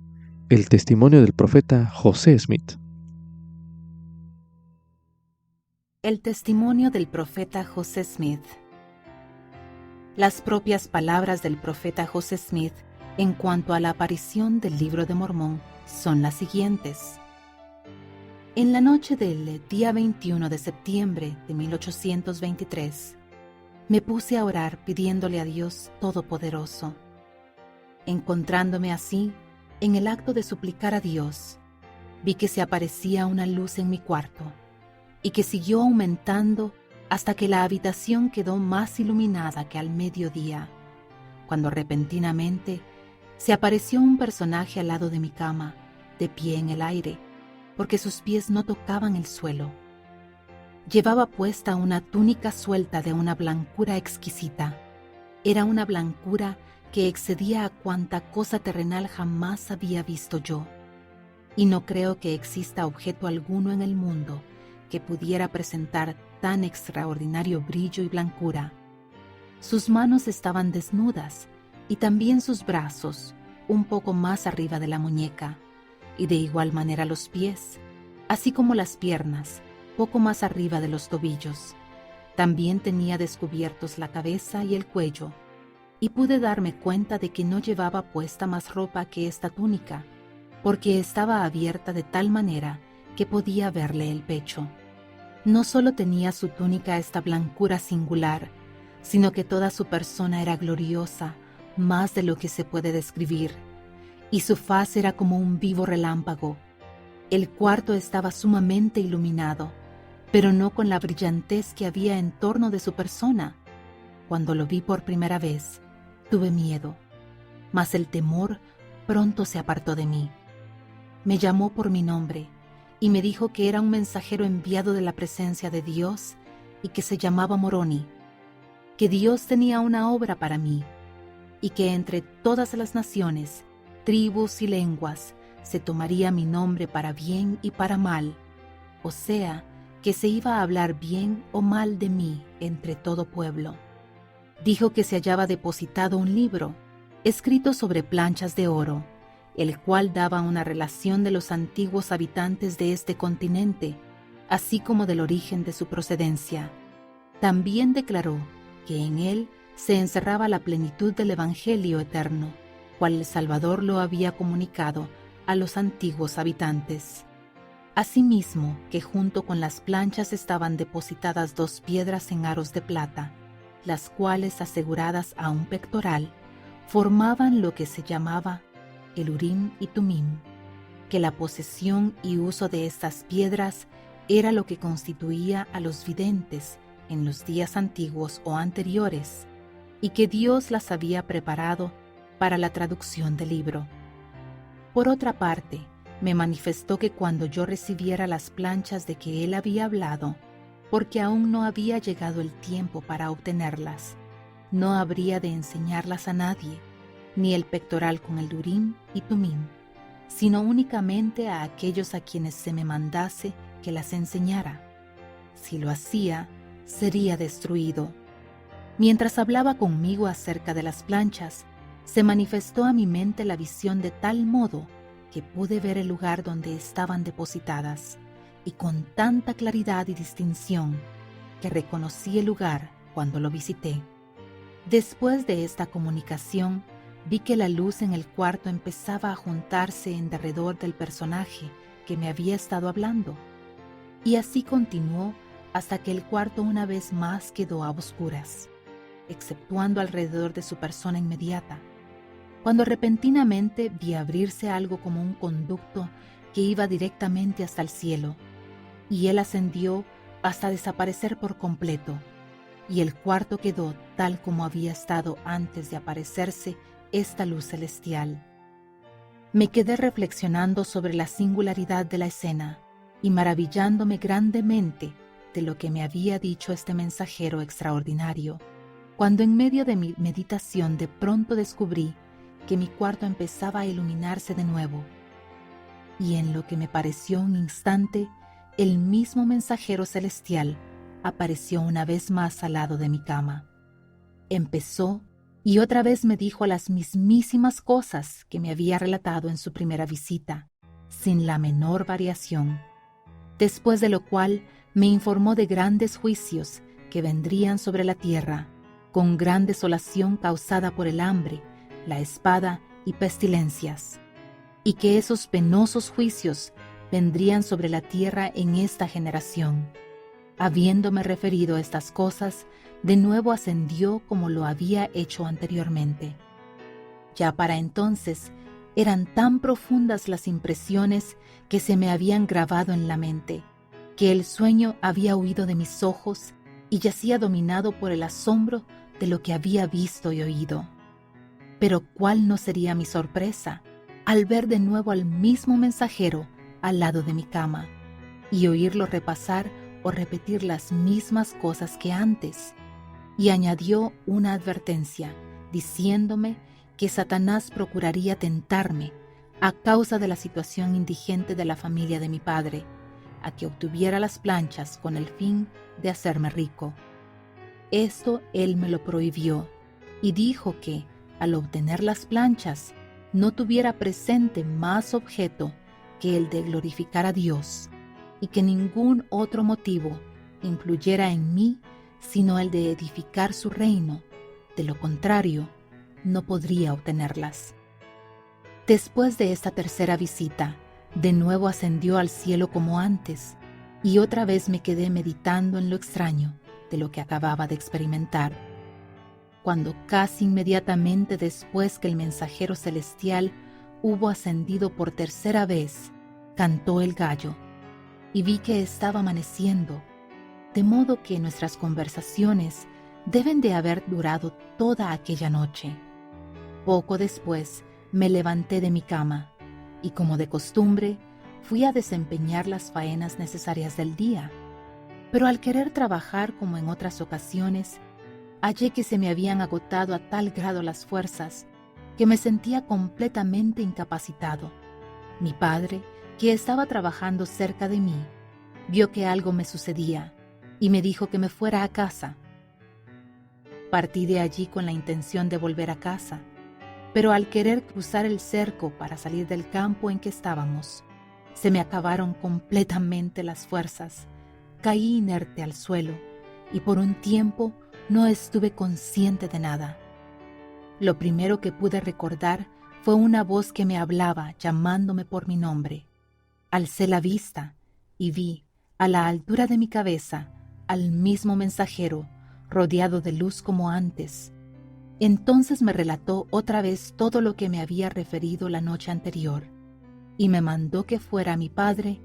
el testimonio del profeta José Smith. El testimonio del profeta José Smith. Las propias palabras del profeta José Smith en cuanto a la aparición del Libro de Mormón son las siguientes. En la noche del día 21 de septiembre de 1823, me puse a orar pidiéndole a Dios Todopoderoso. Encontrándome así, en el acto de suplicar a Dios, vi que se aparecía una luz en mi cuarto y que siguió aumentando hasta que la habitación quedó más iluminada que al mediodía, cuando repentinamente se apareció un personaje al lado de mi cama, de pie en el aire, porque sus pies no tocaban el suelo. Llevaba puesta una túnica suelta de una blancura exquisita. Era una blancura que excedía a cuanta cosa terrenal jamás había visto yo, y no creo que exista objeto alguno en el mundo que pudiera presentar tan extraordinario brillo y blancura. Sus manos estaban desnudas y también sus brazos, un poco más arriba de la muñeca, y de igual manera los pies, así como las piernas, poco más arriba de los tobillos. También tenía descubiertos la cabeza y el cuello, y pude darme cuenta de que no llevaba puesta más ropa que esta túnica, porque estaba abierta de tal manera que podía verle el pecho. No solo tenía su túnica esta blancura singular, sino que toda su persona era gloriosa, más de lo que se puede describir, y su faz era como un vivo relámpago. El cuarto estaba sumamente iluminado, pero no con la brillantez que había en torno de su persona. Cuando lo vi por primera vez, tuve miedo, mas el temor pronto se apartó de mí. Me llamó por mi nombre y me dijo que era un mensajero enviado de la presencia de Dios y que se llamaba Moroni, que Dios tenía una obra para mí y que entre todas las naciones, tribus y lenguas se tomaría mi nombre para bien y para mal, o sea, que se iba a hablar bien o mal de mí entre todo pueblo. Dijo que se hallaba depositado un libro, escrito sobre planchas de oro, el cual daba una relación de los antiguos habitantes de este continente, así como del origen de su procedencia. También declaró que en él se encerraba la plenitud del Evangelio eterno, cual el Salvador lo había comunicado a los antiguos habitantes. Asimismo, que junto con las planchas estaban depositadas 2 piedras en aros de plata, las cuales, aseguradas a un pectoral, formaban lo que se llamaba el Urim y Tumim, que la posesión y uso de estas piedras era lo que constituía a los videntes en los días antiguos o anteriores, y que Dios las había preparado para la traducción del libro. Por otra parte, me manifestó que cuando yo recibiera las planchas de que él había hablado, porque aún no había llegado el tiempo para obtenerlas, no habría de enseñarlas a nadie, ni el pectoral con el Urim y Tumim, sino únicamente a aquellos a quienes se me mandase que las enseñara. Si lo hacía, sería destruido. Mientras hablaba conmigo acerca de las planchas, se manifestó a mi mente la visión de tal modo que pude ver el lugar donde estaban depositadas, y con tanta claridad y distinción que reconocí el lugar cuando lo visité. Después de esta comunicación, vi que la luz en el cuarto empezaba a juntarse en derredor del personaje que me había estado hablando, y así continuó hasta que el cuarto una vez más quedó a oscuras, exceptuando alrededor de su persona inmediata, cuando repentinamente vi abrirse algo como un conducto que iba directamente hasta el cielo, y él ascendió hasta desaparecer por completo, y el cuarto quedó tal como había estado antes de aparecerse esta luz celestial. Me quedé reflexionando sobre la singularidad de la escena y maravillándome grandemente de lo que me había dicho este mensajero extraordinario, cuando en medio de mi meditación de pronto descubrí que mi cuarto empezaba a iluminarse de nuevo, y en lo que me pareció un instante, el mismo mensajero celestial apareció una vez más al lado de mi cama. Empezó y otra vez me dijo las mismísimas cosas que me había relatado en su primera visita, sin la menor variación. Después de lo cual me informó de grandes juicios que vendrían sobre la tierra, con gran desolación causada por el hambre, la espada y pestilencias, y que esos penosos juicios vendrían sobre la tierra en esta generación. Habiéndome referido estas cosas, de nuevo ascendió como lo había hecho anteriormente. Ya para entonces eran tan profundas las impresiones que se me habían grabado en la mente, que el sueño había huido de mis ojos y yacía dominado por el asombro de lo que había visto y oído. Pero ¿cuál no sería mi sorpresa al ver de nuevo al mismo mensajero al lado de mi cama y oírlo repasar o repetir las mismas cosas que antes? Y añadió una advertencia, diciéndome que Satanás procuraría tentarme a causa de la situación indigente de la familia de mi padre, a que obtuviera las planchas con el fin de hacerme rico. Esto él me lo prohibió y dijo que, al obtener las planchas, no tuviera presente más objeto que el de glorificar a Dios, y que ningún otro motivo influyera en mí sino el de edificar su reino. De lo contrario, no podría obtenerlas. Después de esta tercera visita, de nuevo ascendió al cielo como antes, y otra vez me quedé meditando en lo extraño de lo que acababa de experimentar, cuando casi inmediatamente después que el mensajero celestial hubo ascendido por tercera vez, cantó el gallo, y vi que estaba amaneciendo, de modo que nuestras conversaciones deben de haber durado toda aquella noche. Poco después me levanté de mi cama, y como de costumbre, fui a desempeñar las faenas necesarias del día. Pero al querer trabajar como en otras ocasiones, hallé que se me habían agotado a tal grado las fuerzas que me sentía completamente incapacitado. Mi padre, que estaba trabajando cerca de mí, vio que algo me sucedía y me dijo que me fuera a casa. Partí de allí con la intención de volver a casa, pero al querer cruzar el cerco para salir del campo en que estábamos, se me acabaron completamente las fuerzas, caí inerte al suelo y por un tiempo no estuve consciente de nada. Lo primero que pude recordar fue una voz que me hablaba llamándome por mi nombre. Alcé la vista y vi, a la altura de mi cabeza, al mismo mensajero, rodeado de luz como antes. Entonces me relató otra vez todo lo que me había referido la noche anterior, y me mandó que fuera a mi padre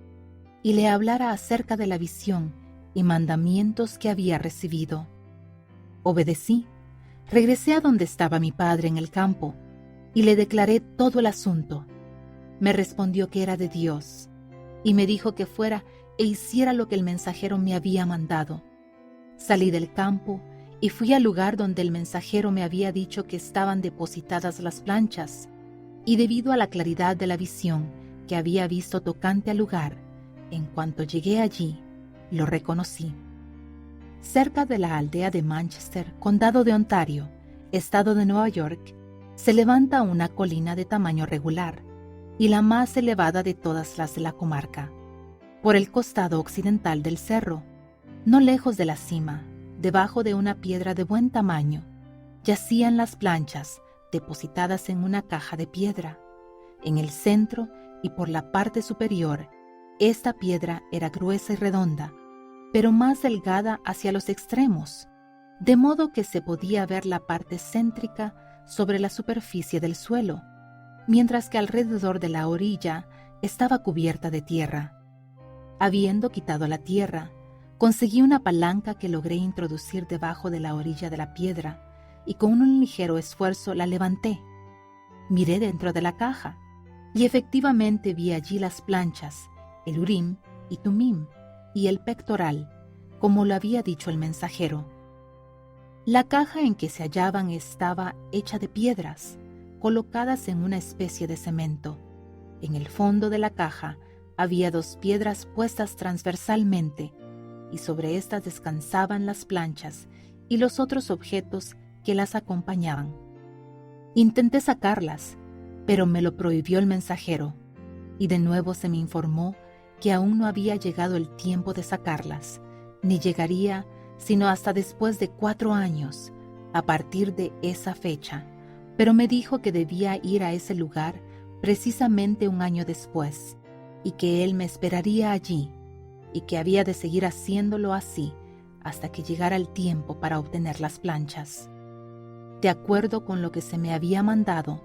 y le hablara acerca de la visión y mandamientos que había recibido. Obedecí, regresé a donde estaba mi padre en el campo, y le declaré todo el asunto. Me respondió que era de Dios, y me dijo que fuera e hiciera lo que el mensajero me había mandado. Salí del campo y fui al lugar donde el mensajero me había dicho que estaban depositadas las planchas, y debido a la claridad de la visión que había visto tocante al lugar, en cuanto llegué allí, lo reconocí. Cerca de la aldea de Manchester, condado de Ontario, estado de Nueva York, se levanta una colina de tamaño regular y la más elevada de todas las de la comarca. Por el costado occidental del cerro, no lejos de la cima, debajo de una piedra de buen tamaño, yacían las planchas depositadas en una caja de piedra. En el centro y por la parte superior, esta piedra era gruesa y redonda, pero más delgada hacia los extremos, de modo que se podía ver la parte céntrica sobre la superficie del suelo, mientras que alrededor de la orilla estaba cubierta de tierra. Habiendo quitado la tierra, conseguí una palanca que logré introducir debajo de la orilla de la piedra y con un ligero esfuerzo la levanté. Miré dentro de la caja y efectivamente vi allí las planchas, el Urim y Tumim y el pectoral, como lo había dicho el mensajero. La caja en que se hallaban estaba hecha de piedras, colocadas en una especie de cemento. En el fondo de la caja había 2 piedras puestas transversalmente, y sobre estas descansaban las planchas y los otros objetos que las acompañaban. Intenté sacarlas, pero me lo prohibió el mensajero, y de nuevo se me informó que aún no había llegado el tiempo de sacarlas, ni llegaría sino hasta después de 4 años, a partir de esa fecha, pero me dijo que debía ir a ese lugar precisamente 1 año después, y que él me esperaría allí, y que había de seguir haciéndolo así hasta que llegara el tiempo para obtener las planchas. De acuerdo con lo que se me había mandado,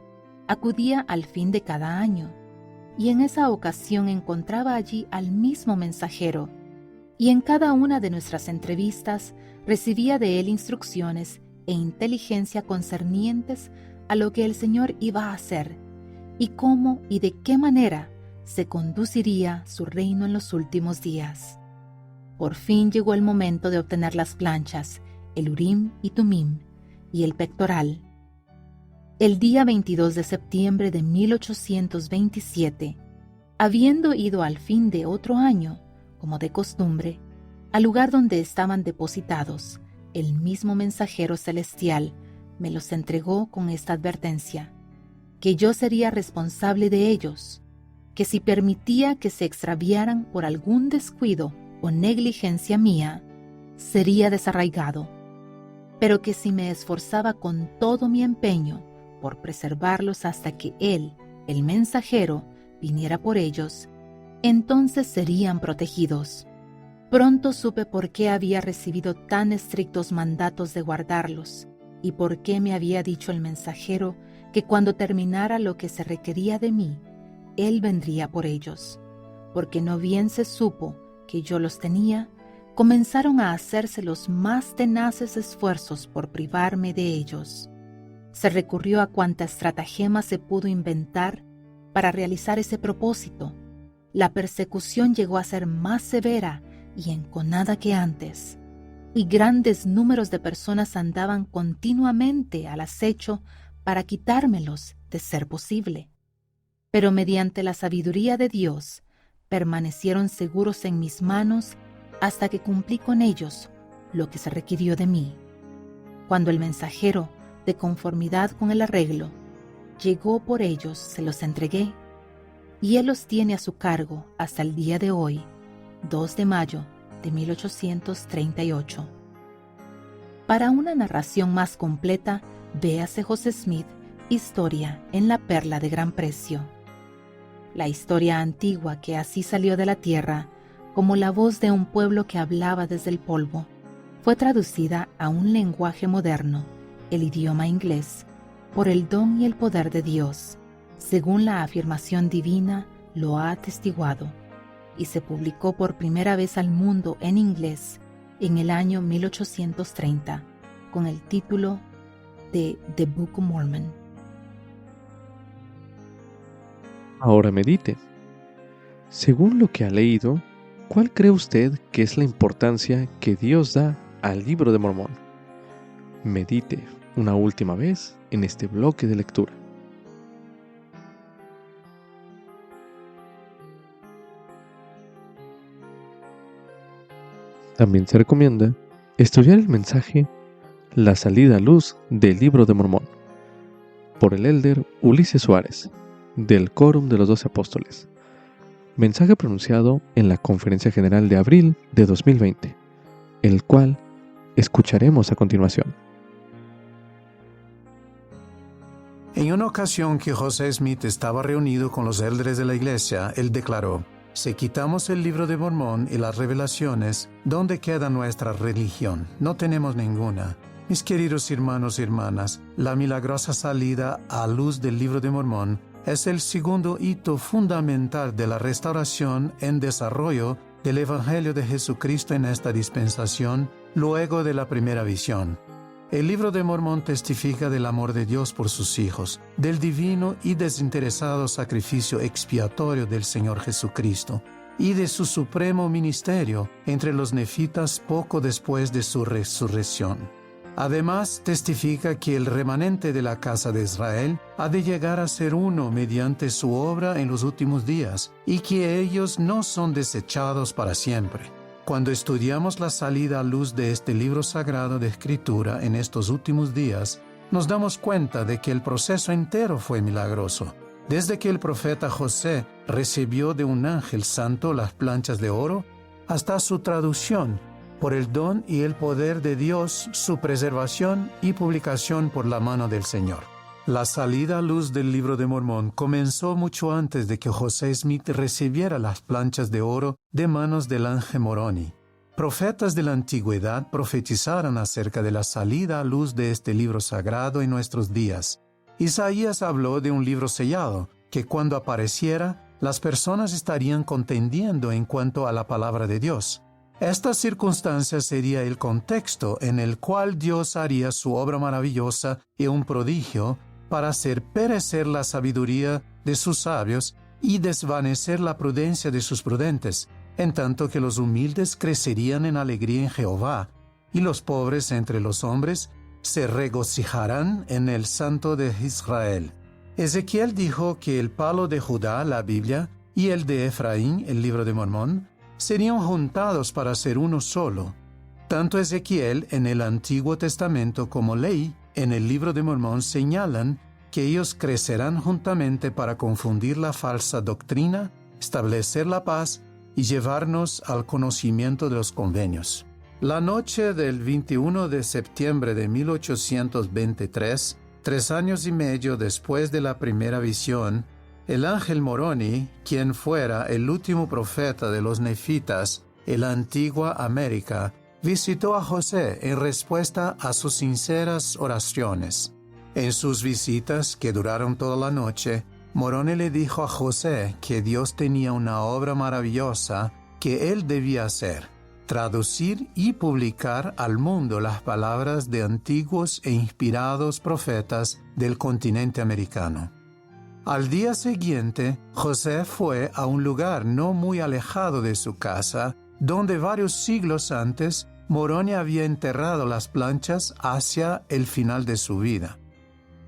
acudía al fin de cada año, y en esa ocasión encontraba allí al mismo mensajero, y en cada una de nuestras entrevistas recibía de él instrucciones e inteligencia concernientes a lo que el Señor iba a hacer, y cómo y de qué manera se conduciría su reino en los últimos días. Por fin llegó el momento de obtener las planchas, el Urim y Tumim, y el pectoral. El día 22 de septiembre de 1827, habiendo ido al fin de otro año, como de costumbre, al lugar donde estaban depositados, el mismo mensajero celestial me los entregó con esta advertencia, que yo sería responsable de ellos, que si permitía que se extraviaran por algún descuido o negligencia mía, sería desarraigado, pero que si me esforzaba con todo mi empeño por preservarlos hasta que él, el mensajero, viniera por ellos, entonces serían protegidos. Pronto supe por qué había recibido tan estrictos mandatos de guardarlos, y por qué me había dicho el mensajero que cuando terminara lo que se requería de mí, él vendría por ellos, porque no bien se supo que yo los tenía, comenzaron a hacerse los más tenaces esfuerzos por privarme de ellos. Se recurrió a cuanta estratagema se pudo inventar para realizar ese propósito. La persecución llegó a ser más severa y enconada que antes, y grandes números de personas andaban continuamente al acecho para quitármelos de ser posible. Pero mediante la sabiduría de Dios, permanecieron seguros en mis manos hasta que cumplí con ellos lo que se requirió de mí. Cuando el mensajero, de conformidad con el arreglo, llegó por ellos, se los entregué, y él los tiene a su cargo hasta el día de hoy, 2 de mayo de 1838. Para una narración más completa, véase José Smith, Historia en la Perla de Gran Precio. La historia antigua que así salió de la tierra, como la voz de un pueblo que hablaba desde el polvo, fue traducida a un lenguaje moderno, el idioma inglés, por el don y el poder de Dios, según la afirmación divina lo ha atestiguado, y se publicó por primera vez al mundo en inglés en el año 1830, con el título de The Book of Mormon. Ahora medite. Según lo que ha leído, ¿cuál cree usted que es la importancia que Dios da al Libro de Mormón? Medite una última vez en este bloque de lectura. También se recomienda estudiar el mensaje La salida a luz del Libro de Mormón, por el elder Ulises Suárez, del Quórum de los 12 Apóstoles. Mensaje pronunciado en la Conferencia General de abril de 2020, el cual escucharemos a continuación. En una ocasión que José Smith estaba reunido con los élderes de la iglesia, él declaró: si quitamos el Libro de Mormón y las revelaciones, ¿dónde queda nuestra religión? No tenemos ninguna. Mis queridos hermanos y hermanas, la milagrosa salida a luz del Libro de Mormón es el segundo hito fundamental de la restauración en desarrollo del Evangelio de Jesucristo en esta dispensación, luego de la primera visión. El Libro de Mormón testifica del amor de Dios por sus hijos, del divino y desinteresado sacrificio expiatorio del Señor Jesucristo, y de su supremo ministerio entre los nefitas poco después de su resurrección. Además, testifica que el remanente de la casa de Israel ha de llegar a ser uno mediante su obra en los últimos días, y que ellos no son desechados para siempre. Cuando estudiamos la salida a luz de este libro sagrado de Escritura en estos últimos días, nos damos cuenta de que el proceso entero fue milagroso. Desde que el profeta José recibió de un ángel santo las planchas de oro, hasta su traducción, por el don y el poder de Dios, su preservación y publicación por la mano del Señor. La salida a luz del Libro de Mormón comenzó mucho antes de que José Smith recibiera las planchas de oro de manos del ángel Moroni. Profetas de la antigüedad profetizaron acerca de la salida a luz de este libro sagrado en nuestros días. Isaías habló de un libro sellado, que cuando apareciera, las personas estarían contendiendo en cuanto a la palabra de Dios. Esta circunstancia sería el contexto en el cual Dios haría su obra maravillosa y un prodigio para hacer perecer la sabiduría de sus sabios y desvanecer la prudencia de sus prudentes, en tanto que los humildes crecerían en alegría en Jehová, y los pobres entre los hombres se regocijarán en el Santo de Israel. Ezequiel dijo que el palo de Judá, la Biblia, y el de Efraín, el Libro de Mormón, serían juntados para ser uno solo. Tanto Ezequiel en el Antiguo Testamento como Ley en el Libro de Mormón señalan que ellos crecerán juntamente para confundir la falsa doctrina, establecer la paz y llevarnos al conocimiento de los convenios. La noche del 21 de septiembre de 1823, 3 años y medio después de la primera visión, el ángel Moroni, quien fuera el último profeta de los nefitas en la antigua América, visitó a José en respuesta a sus sinceras oraciones. En sus visitas, que duraron toda la noche, Moroni le dijo a José que Dios tenía una obra maravillosa que él debía hacer: traducir y publicar al mundo las palabras de antiguos e inspirados profetas del continente americano. Al día siguiente, José fue a un lugar no muy alejado de su casa, donde varios siglos antes Moroni había enterrado las planchas hacia el final de su vida.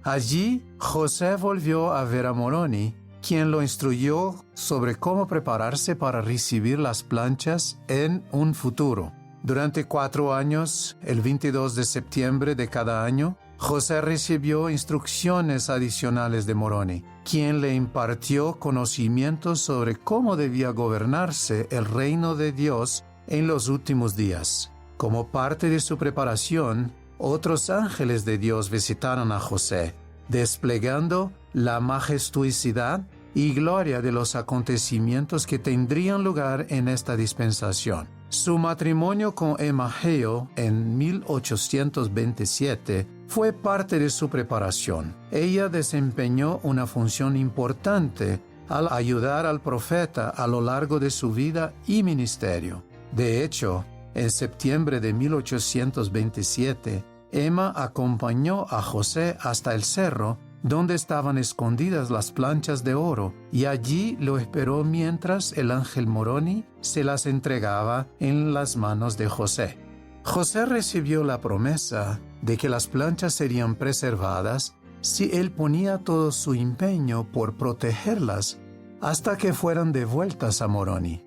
Allí, José volvió a ver a Moroni, quien lo instruyó sobre cómo prepararse para recibir las planchas en un futuro. Durante 4 años, el 22 de septiembre de cada año, José recibió instrucciones adicionales de Moroni, quien le impartió conocimientos sobre cómo debía gobernarse el reino de Dios en los últimos días. Como parte de su preparación, otros ángeles de Dios visitaron a José, desplegando la majestuosidad y gloria de los acontecimientos que tendrían lugar en esta dispensación. Su matrimonio con Emma Hale en 1827 fue parte de su preparación. Ella desempeñó una función importante al ayudar al profeta a lo largo de su vida y ministerio. De hecho, en septiembre de 1827, Emma acompañó a José hasta el cerro donde estaban escondidas las planchas de oro, y allí lo esperó mientras el ángel Moroni se las entregaba en las manos de José. José recibió la promesa de que las planchas serían preservadas si él ponía todo su empeño por protegerlas hasta que fueran devueltas a Moroni.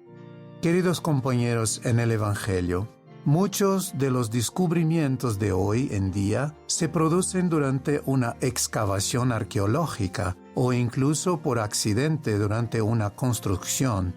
Queridos compañeros en el Evangelio, muchos de los descubrimientos de hoy en día se producen durante una excavación arqueológica o incluso por accidente durante una construcción.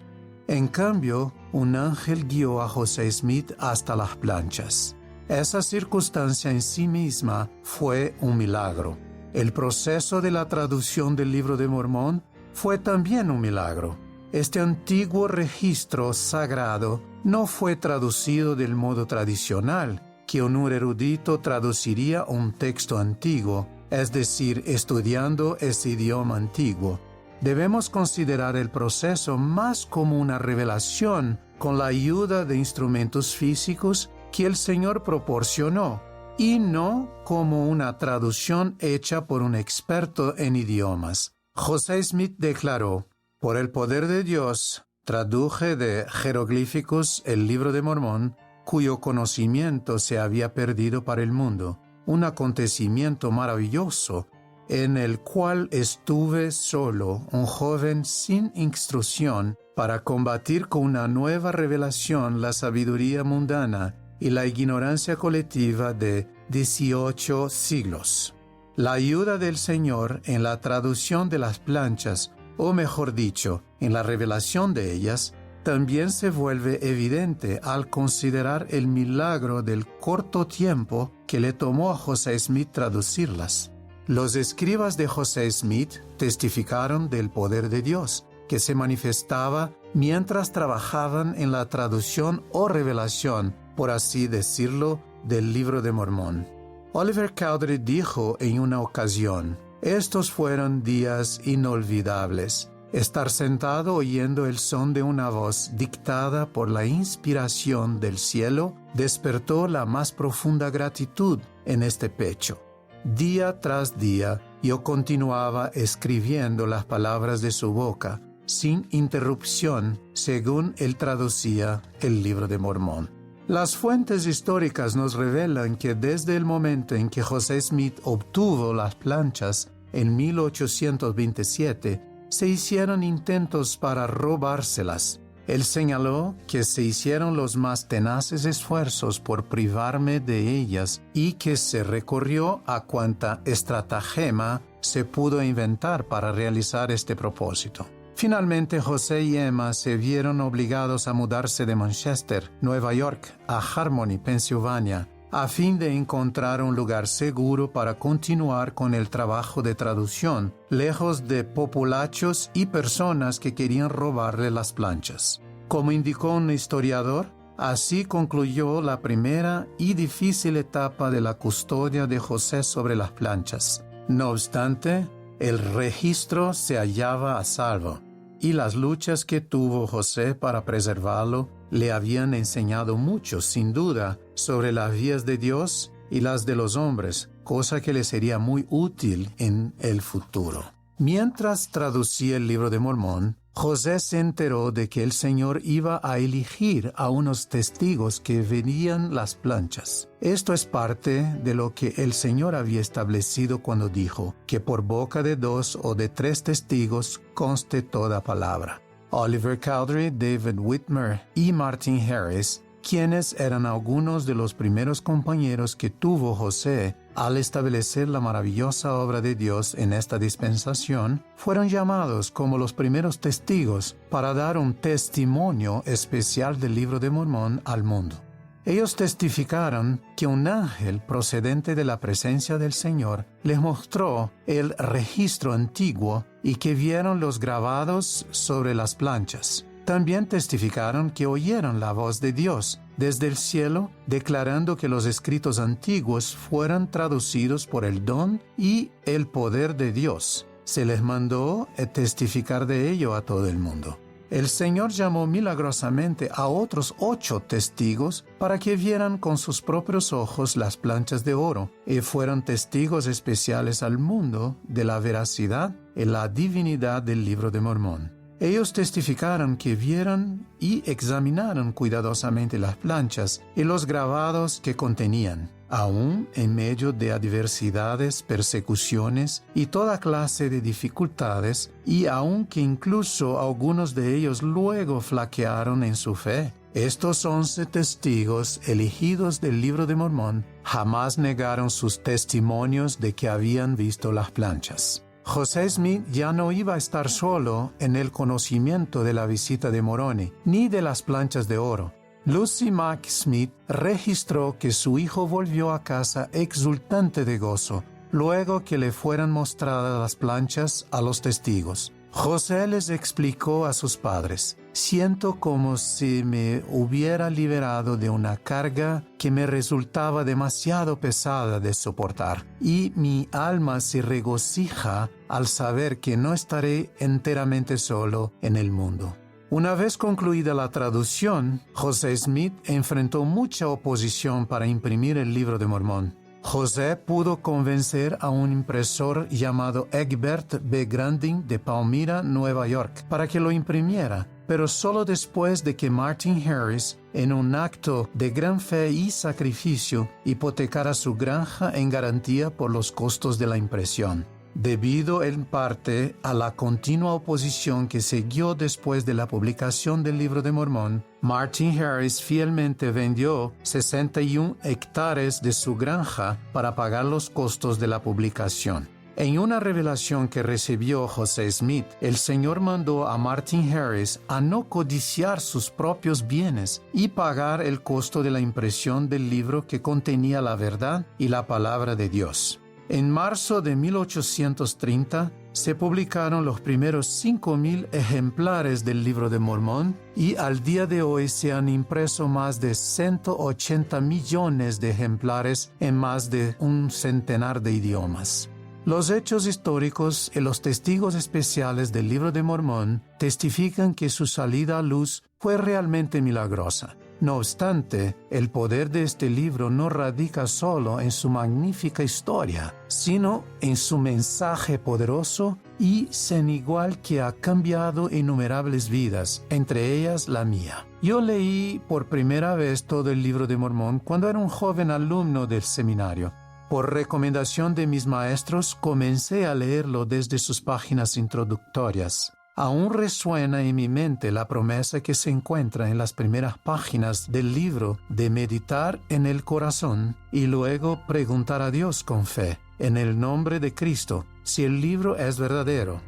En cambio, un ángel guió a José Smith hasta las planchas. Esa circunstancia en sí misma fue un milagro. El proceso de la traducción del Libro de Mormón fue también un milagro. Este antiguo registro sagrado no fue traducido del modo tradicional, que un erudito traduciría un texto antiguo, es decir, estudiando ese idioma antiguo. Debemos considerar el proceso más como una revelación con la ayuda de instrumentos físicos que el Señor proporcionó, y no como una traducción hecha por un experto en idiomas. José Smith declaró: «Por el poder de Dios, traduje de jeroglíficos el Libro de Mormón, cuyo conocimiento se había perdido para el mundo. un acontecimiento maravilloso en el cual estuve solo, un joven sin instrucción, para combatir con una nueva revelación la sabiduría mundana y la ignorancia colectiva de 18 siglos. La ayuda del Señor en la traducción de las planchas, o mejor dicho, en la revelación de ellas, también se vuelve evidente al considerar el milagro del corto tiempo que le tomó a José Smith traducirlas. Los escribas de José Smith testificaron del poder de Dios, que se manifestaba mientras trabajaban en la traducción o revelación, por así decirlo, del Libro de Mormón. Oliver Cowdery dijo en una ocasión: «Estos fueron días inolvidables. Estar sentado oyendo el son de una voz dictada por la inspiración del cielo despertó la más profunda gratitud en este pecho. Día tras día yo continuaba escribiendo las palabras de su boca, sin interrupción, según él traducía el Libro de Mormón». Las fuentes históricas nos revelan que desde el momento en que José Smith obtuvo las planchas en 1827, se hicieron intentos para robárselas. Él señaló que se hicieron los más tenaces esfuerzos por privarme de ellas y que se recurrió a cuanta estratagema se pudo inventar para realizar este propósito. Finalmente, José y Emma se vieron obligados a mudarse de Manchester, Nueva York, a Harmony, Pensilvania, a fin de encontrar un lugar seguro para continuar con el trabajo de traducción, lejos de populachos y personas que querían robarle las planchas. Como indicó un historiador, así concluyó la primera y difícil etapa de la custodia de José sobre las planchas. No obstante, el registro se hallaba a salvo, y las luchas que tuvo José para preservarlo le habían enseñado mucho, sin duda, sobre las vías de Dios y las de los hombres, cosa que le sería muy útil en el futuro. Mientras traducía el Libro de Mormón, José se enteró de que el Señor iba a elegir a unos testigos que verían las planchas. Esto es parte de lo que el Señor había establecido cuando dijo que por boca de 2 o de 3 testigos conste toda palabra. Oliver Cowdery, David Whitmer y Martin Harris, quienes eran algunos de los primeros compañeros que tuvo José al establecer la maravillosa obra de Dios en esta dispensación, fueron llamados como los primeros testigos para dar un testimonio especial del Libro de Mormón al mundo. Ellos testificaron que un ángel procedente de la presencia del Señor les mostró el registro antiguo y que vieron los grabados sobre las planchas. También testificaron que oyeron la voz de Dios desde el cielo, declarando que los escritos antiguos fueran traducidos por el don y el poder de Dios. Se les mandó testificar de ello a todo el mundo. El Señor llamó milagrosamente a otros 8 testigos para que vieran con sus propios ojos las planchas de oro, y fueron testigos especiales al mundo de la veracidad y la divinidad del Libro de Mormón. Ellos testificaron que vieron y examinaron cuidadosamente las planchas y los grabados que contenían, aún en medio de adversidades, persecuciones y toda clase de dificultades, y aun que incluso algunos de ellos luego flaquearon en su fe. Estos 11 testigos elegidos del Libro de Mormón jamás negaron sus testimonios de que habían visto las planchas. José Smith ya no iba a estar solo en el conocimiento de la visita de Moroni, ni de las planchas de oro. Lucy Mack Smith registró que su hijo volvió a casa exultante de gozo, luego que le fueran mostradas las planchas a los testigos. José les explicó a sus padres: «Siento como si me hubiera liberado de una carga que me resultaba demasiado pesada de soportar, y mi alma se regocija al saber que no estaré enteramente solo en el mundo». Una vez concluida la traducción, José Smith enfrentó mucha oposición para imprimir el Libro de Mormón. José pudo convencer a un impresor llamado Egbert B. Grandin de Palmyra, Nueva York, para que lo imprimiera, pero solo después de que Martin Harris, en un acto de gran fe y sacrificio, hipotecara su granja en garantía por los costos de la impresión. Debido en parte a la continua oposición que siguió después de la publicación del Libro de Mormón, Martin Harris fielmente vendió 61 hectáreas de su granja para pagar los costos de la publicación. En una revelación que recibió José Smith, el Señor mandó a Martin Harris a no codiciar sus propios bienes y pagar el costo de la impresión del libro que contenía la verdad y la palabra de Dios. En marzo de 1830 se publicaron los primeros 5,000 ejemplares del Libro de Mormón y al día de hoy se han impreso más de 180 millones de ejemplares en más de un centenar de idiomas. Los hechos históricos y los testigos especiales del Libro de Mormón testifican que su salida a luz fue realmente milagrosa. No obstante, el poder de este libro no radica solo en su magnífica historia, sino en su mensaje poderoso y sin igual que ha cambiado innumerables vidas, entre ellas la mía. Yo leí por primera vez todo el Libro de Mormón cuando era un joven alumno del seminario. Por recomendación de mis maestros, comencé a leerlo desde sus páginas introductorias. Aún resuena en mi mente la promesa que se encuentra en las primeras páginas del libro de meditar en el corazón y luego preguntar a Dios con fe, en el nombre de Cristo, si el libro es verdadero.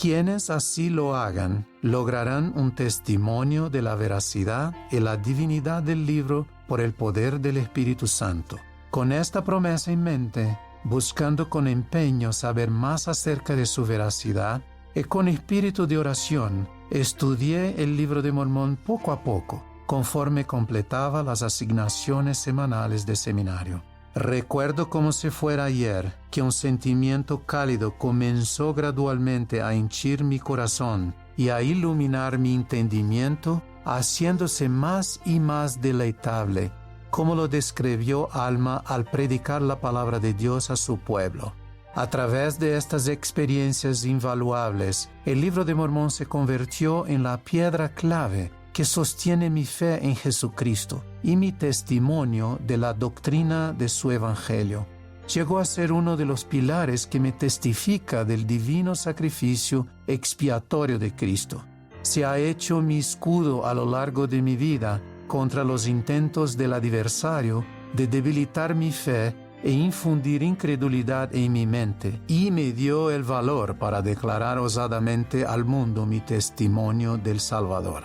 Quienes así lo hagan, lograrán un testimonio de la veracidad y la divinidad del libro por el poder del Espíritu Santo. Con esta promesa en mente, buscando con empeño saber más acerca de su veracidad, y con espíritu de oración, estudié el Libro de Mormón poco a poco, conforme completaba las asignaciones semanales de seminario. Recuerdo como si fuera ayer que un sentimiento cálido comenzó gradualmente a henchir mi corazón y a iluminar mi entendimiento, haciéndose más y más deleitable, como lo describió Alma al predicar la palabra de Dios a su pueblo. A través de estas experiencias invaluables, el Libro de Mormón se convirtió en la piedra clave que sostiene mi fe en Jesucristo y mi testimonio de la doctrina de su Evangelio. Llegó a ser uno de los pilares que me testifica del divino sacrificio expiatorio de Cristo. Se ha hecho mi escudo a lo largo de mi vida contra los intentos del adversario de debilitar mi fe e infundir incredulidad en mi mente, y me dio el valor para declarar osadamente al mundo mi testimonio del Salvador.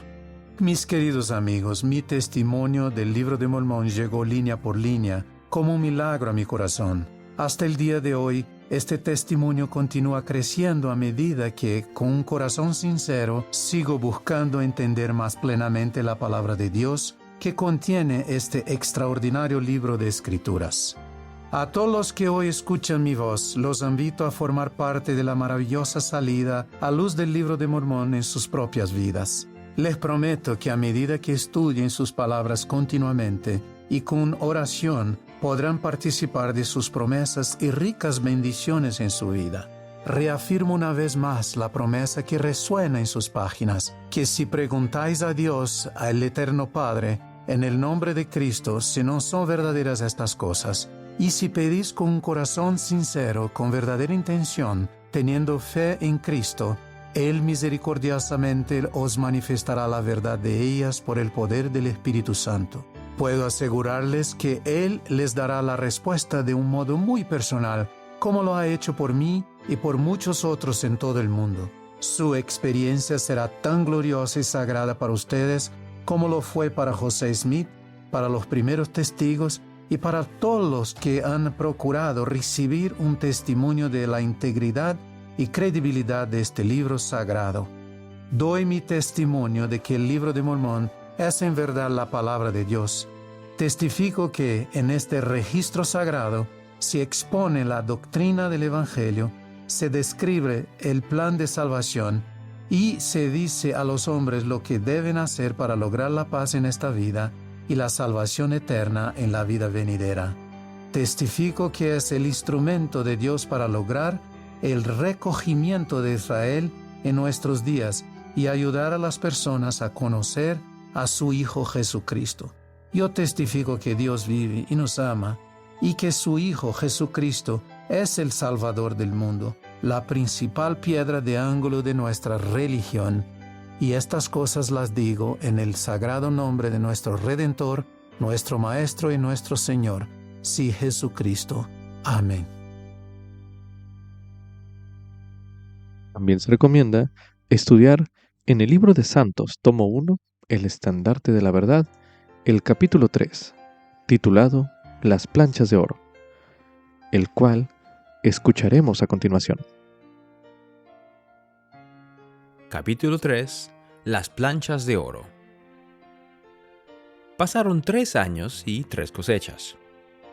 Mis queridos amigos, mi testimonio del Libro de Mormón llegó línea por línea, como un milagro a mi corazón. Hasta el día de hoy, este testimonio continúa creciendo a medida que, con un corazón sincero, sigo buscando entender más plenamente la palabra de Dios que contiene este extraordinario libro de Escrituras. A todos los que hoy escuchan mi voz, los invito a formar parte de la maravillosa salida a luz del Libro de Mormón en sus propias vidas. Les prometo que a medida que estudien sus palabras continuamente y con oración, podrán participar de sus promesas y ricas bendiciones en su vida. Reafirmo una vez más la promesa que resuena en sus páginas, que si preguntáis a Dios, al Eterno Padre, en el nombre de Cristo, si no son verdaderas estas cosas, y si pedís con un corazón sincero, con verdadera intención, teniendo fe en Cristo, Él misericordiosamente os manifestará la verdad de ellas por el poder del Espíritu Santo. Puedo asegurarles que Él les dará la respuesta de un modo muy personal, como lo ha hecho por mí y por muchos otros en todo el mundo. Su experiencia será tan gloriosa y sagrada para ustedes como lo fue para José Smith, para los primeros testigos y para todos los que han procurado recibir un testimonio de la integridad y credibilidad de este libro sagrado. Doy mi testimonio de que el Libro de Mormón es en verdad la palabra de Dios. Testifico que en este registro sagrado se expone la doctrina del Evangelio, se describe el plan de salvación y se dice a los hombres lo que deben hacer para lograr la paz en esta vida y la salvación eterna en la vida venidera. Testifico que es el instrumento de Dios para lograr el recogimiento de Israel en nuestros días y ayudar a las personas a conocer a su Hijo Jesucristo. Yo testifico que Dios vive y nos ama, y que su Hijo Jesucristo es el Salvador del mundo, la principal piedra de ángulo de nuestra religión. Y estas cosas las digo en el sagrado nombre de nuestro Redentor, nuestro Maestro y nuestro Señor, sí, Jesucristo. Amén. También se recomienda estudiar en el Libro de Santos, tomo 1, El Estandarte de la Verdad, el capítulo 3, titulado Las planchas de oro, el cual escucharemos a continuación. Capítulo 3. Las planchas de oro. Pasaron 3 años y 3 cosechas.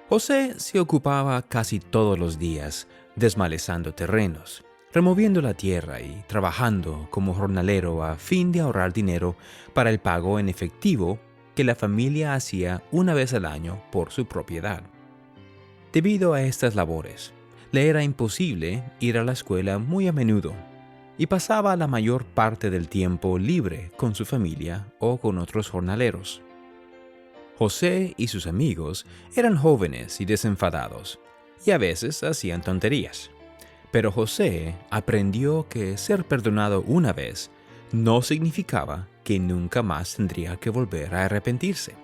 José se ocupaba casi todos los días desmalezando terrenos, removiendo la tierra y trabajando como jornalero a fin de ahorrar dinero para el pago en efectivo que la familia hacía una vez al año por su propiedad. Debido a estas labores, le era imposible ir a la escuela muy a menudo y pasaba la mayor parte del tiempo libre con su familia o con otros jornaleros. José y sus amigos eran jóvenes y desenfadados, y a veces hacían tonterías. Pero José aprendió que ser perdonado una vez no significaba que nunca más tendría que volver a arrepentirse.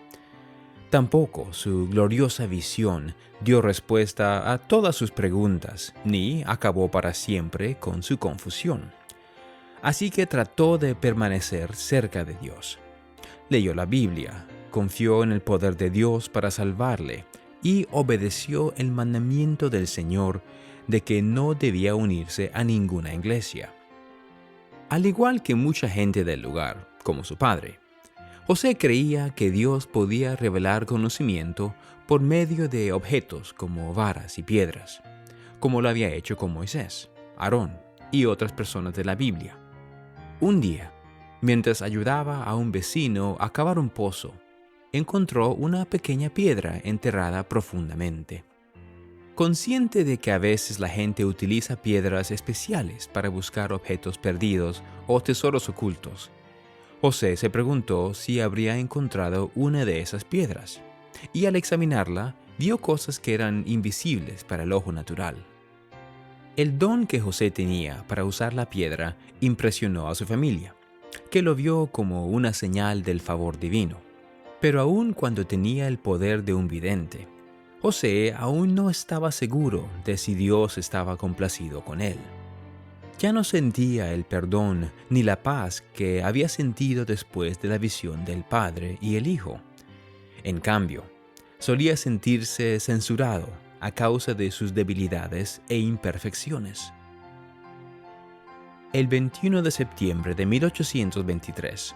Tampoco su gloriosa visión dio respuesta a todas sus preguntas, ni acabó para siempre con su confusión. Así que trató de permanecer cerca de Dios. Leyó la Biblia, confió en el poder de Dios para salvarle y obedeció el mandamiento del Señor de que no debía unirse a ninguna iglesia. Al igual que mucha gente del lugar, como su padre, José creía que Dios podía revelar conocimiento por medio de objetos como varas y piedras, como lo había hecho con Moisés, Aarón y otras personas de la Biblia. Un día, mientras ayudaba a un vecino a cavar un pozo, encontró una pequeña piedra enterrada profundamente. Consciente de que a veces la gente utiliza piedras especiales para buscar objetos perdidos o tesoros ocultos, José se preguntó si habría encontrado una de esas piedras, y al examinarla, vio cosas que eran invisibles para el ojo natural. El don que José tenía para usar la piedra impresionó a su familia, que lo vio como una señal del favor divino. Pero aun cuando tenía el poder de un vidente, José aún no estaba seguro de si Dios estaba complacido con él. Ya no sentía el perdón ni la paz que había sentido después de la visión del Padre y el Hijo. En cambio, solía sentirse censurado a causa de sus debilidades e imperfecciones. El 21 de septiembre de 1823,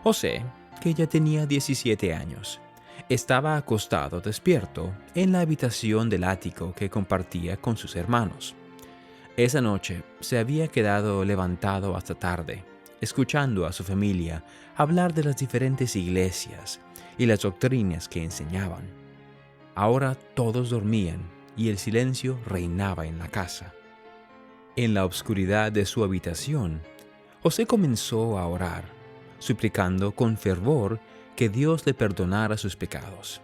José, que ya tenía 17 años, estaba acostado despierto en la habitación del ático que compartía con sus hermanos. Esa noche se había quedado levantado hasta tarde, escuchando a su familia hablar de las diferentes iglesias y las doctrinas que enseñaban. Ahora todos dormían y el silencio reinaba en la casa. En la oscuridad de su habitación, José comenzó a orar, suplicando con fervor que Dios le perdonara sus pecados.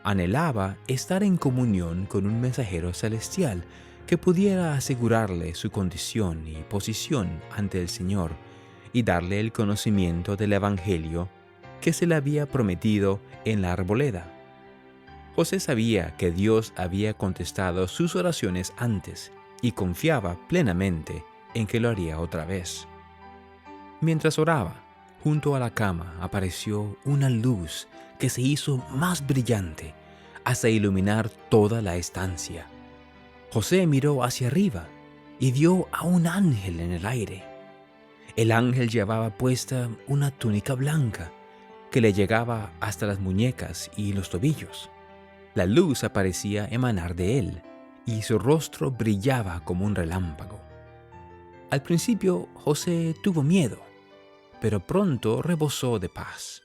Anhelaba estar en comunión con un mensajero celestial que pudiera asegurarle su condición y posición ante el Señor y darle el conocimiento del Evangelio que se le había prometido en la arboleda. José sabía que Dios había contestado sus oraciones antes y confiaba plenamente en que lo haría otra vez. Mientras oraba, junto a la cama apareció una luz que se hizo más brillante hasta iluminar toda la estancia. José miró hacia arriba y vio a un ángel en el aire. El ángel llevaba puesta una túnica blanca que le llegaba hasta las muñecas y los tobillos. La luz parecía emanar de él y su rostro brillaba como un relámpago. Al principio José tuvo miedo, pero pronto rebosó de paz.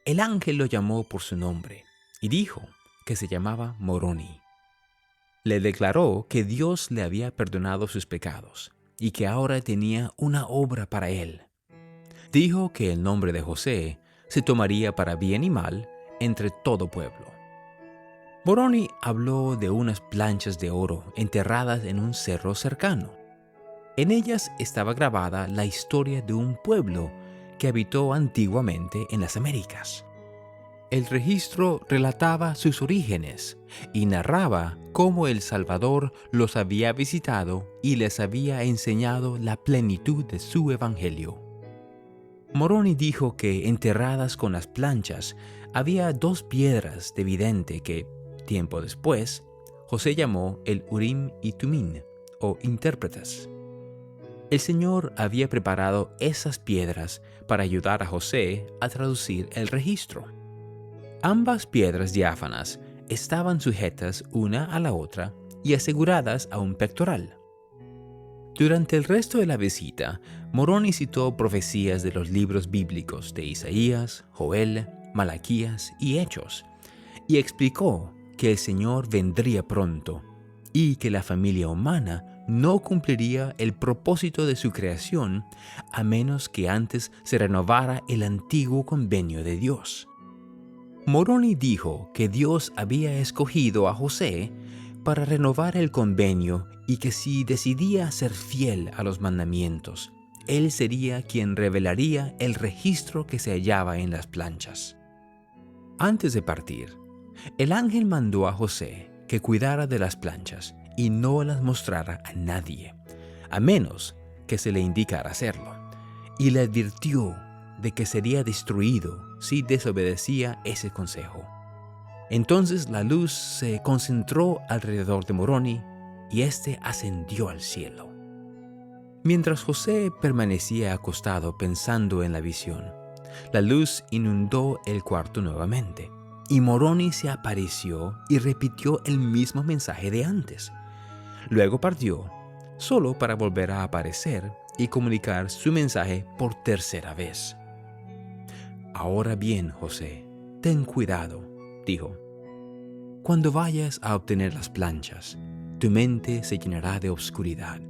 El ángel lo llamó por su nombre y dijo que se llamaba Moroni. Le declaró que Dios le había perdonado sus pecados y que ahora tenía una obra para él. dijo que el nombre de José se tomaría para bien y mal entre todo pueblo. Moroni habló de unas planchas de oro enterradas en un cerro cercano. En ellas estaba grabada la historia de un pueblo que habitó antiguamente en las Américas. El registro relataba sus orígenes y narraba cómo el Salvador los había visitado y les había enseñado la plenitud de su evangelio. Moroni dijo que enterradas con las planchas había 2 piedras de vidente que, tiempo después, José llamó el Urim y Tumim, o intérpretes. El Señor había preparado esas piedras para ayudar a José a traducir el registro. Ambas piedras diáfanas estaban sujetas una a la otra y aseguradas a un pectoral. Durante el resto de la visita, Moroni citó profecías de los libros bíblicos de Isaías, Joel, Malaquías y Hechos, y explicó que el Señor vendría pronto y que la familia humana no cumpliría el propósito de su creación a menos que antes se renovara el antiguo convenio de Dios. Moroni dijo que Dios había escogido a José para renovar el convenio y que si decidía ser fiel a los mandamientos, él sería quien revelaría el registro que se hallaba en las planchas. Antes de partir, el ángel mandó a José que cuidara de las planchas y no las mostrara a nadie, a menos que se le indicara hacerlo, y le advirtió de que sería destruido si desobedecía ese consejo. Entonces la luz se concentró alrededor de Moroni y éste ascendió al cielo. Mientras José permanecía acostado pensando en la visión, la luz inundó el cuarto nuevamente, y Moroni se apareció y repitió el mismo mensaje de antes. Luego partió, solo para volver a aparecer y comunicar su mensaje por tercera vez. «Ahora bien, José, ten cuidado», dijo. «Cuando vayas a obtener las planchas, tu mente se llenará de obscuridad,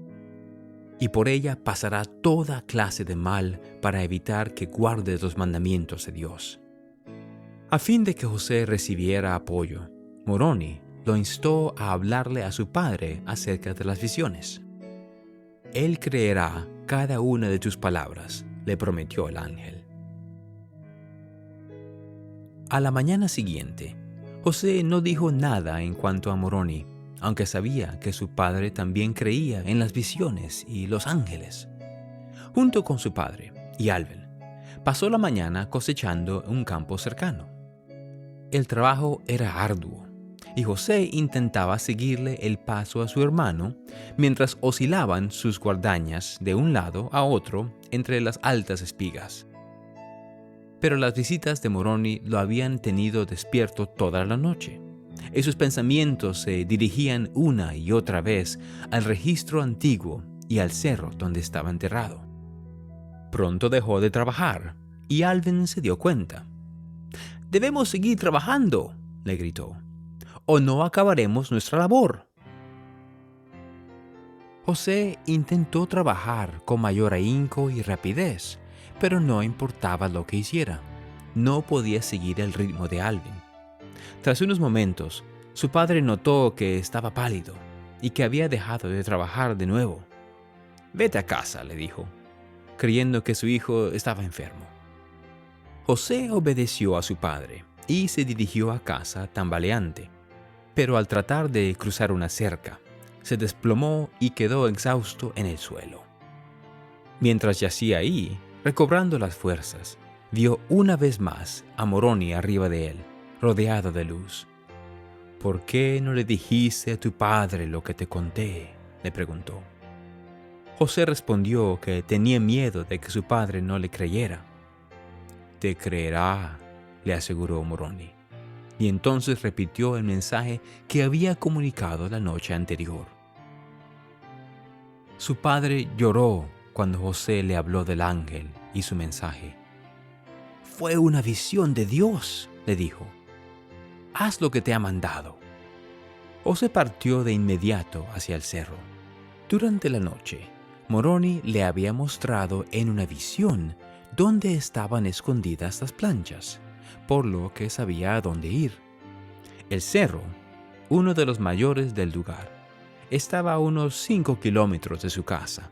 y por ella pasará toda clase de mal para evitar que guardes los mandamientos de Dios». A fin de que José recibiera apoyo, Moroni lo instó a hablarle a su padre acerca de las visiones. «Él creerá cada una de tus palabras», le prometió el ángel. A la mañana siguiente, José no dijo nada en cuanto a Moroni, aunque sabía que su padre también creía en las visiones y los ángeles. Junto con su padre y Alvin, pasó la mañana cosechando en un campo cercano. El trabajo era arduo, y José intentaba seguirle el paso a su hermano mientras oscilaban sus guardañas de un lado a otro entre las altas espigas. Pero las visitas de Moroni lo habían tenido despierto toda la noche, y sus pensamientos se dirigían una y otra vez al registro antiguo y al cerro donde estaba enterrado. Pronto dejó de trabajar, y Alvin se dio cuenta. «Debemos seguir trabajando», le gritó, «o no acabaremos nuestra labor». José intentó trabajar con mayor ahínco y rapidez, pero no importaba lo que hiciera, no podía seguir el ritmo de Alvin. Tras unos momentos, su padre notó que estaba pálido y que había dejado de trabajar de nuevo. «Vete a casa», le dijo, creyendo que su hijo estaba enfermo. José obedeció a su padre y se dirigió a casa tambaleante, pero al tratar de cruzar una cerca, se desplomó y quedó exhausto en el suelo. Mientras yacía ahí, recobrando las fuerzas, vio una vez más a Moroni arriba de él, rodeado de luz. «¿Por qué no le dijiste a tu padre lo que te conté?», le preguntó. José respondió que tenía miedo de que su padre no le creyera. «Te creerá», le aseguró Moroni, y entonces repitió el mensaje que había comunicado la noche anterior. Su padre lloró cuando José le habló del ángel y su mensaje. «Fue una visión de Dios», le dijo. «Haz lo que te ha mandado». José partió de inmediato hacia el cerro. Durante la noche, Moroni le había mostrado en una visión dónde estaban escondidas las planchas, por lo que sabía a dónde ir. El cerro, uno de los mayores del lugar, estaba a unos 5 kilómetros de su casa.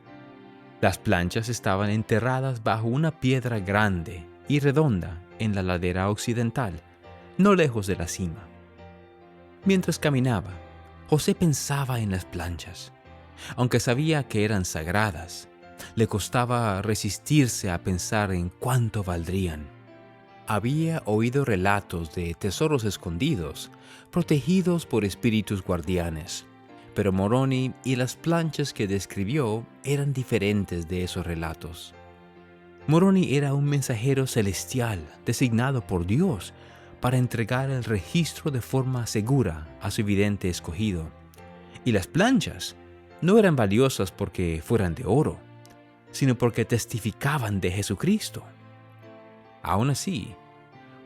Las planchas estaban enterradas bajo una piedra grande y redonda en la ladera occidental, no lejos de la cima. Mientras caminaba, José pensaba en las planchas. Aunque sabía que eran sagradas, le costaba resistirse a pensar en cuánto valdrían. Había oído relatos de tesoros escondidos, protegidos por espíritus guardianes, pero Moroni y las planchas que describió eran diferentes de esos relatos. Moroni era un mensajero celestial designado por Dios para entregar el registro de forma segura a su vidente escogido. Y las planchas no eran valiosas porque fueran de oro, sino porque testificaban de Jesucristo. Aún así,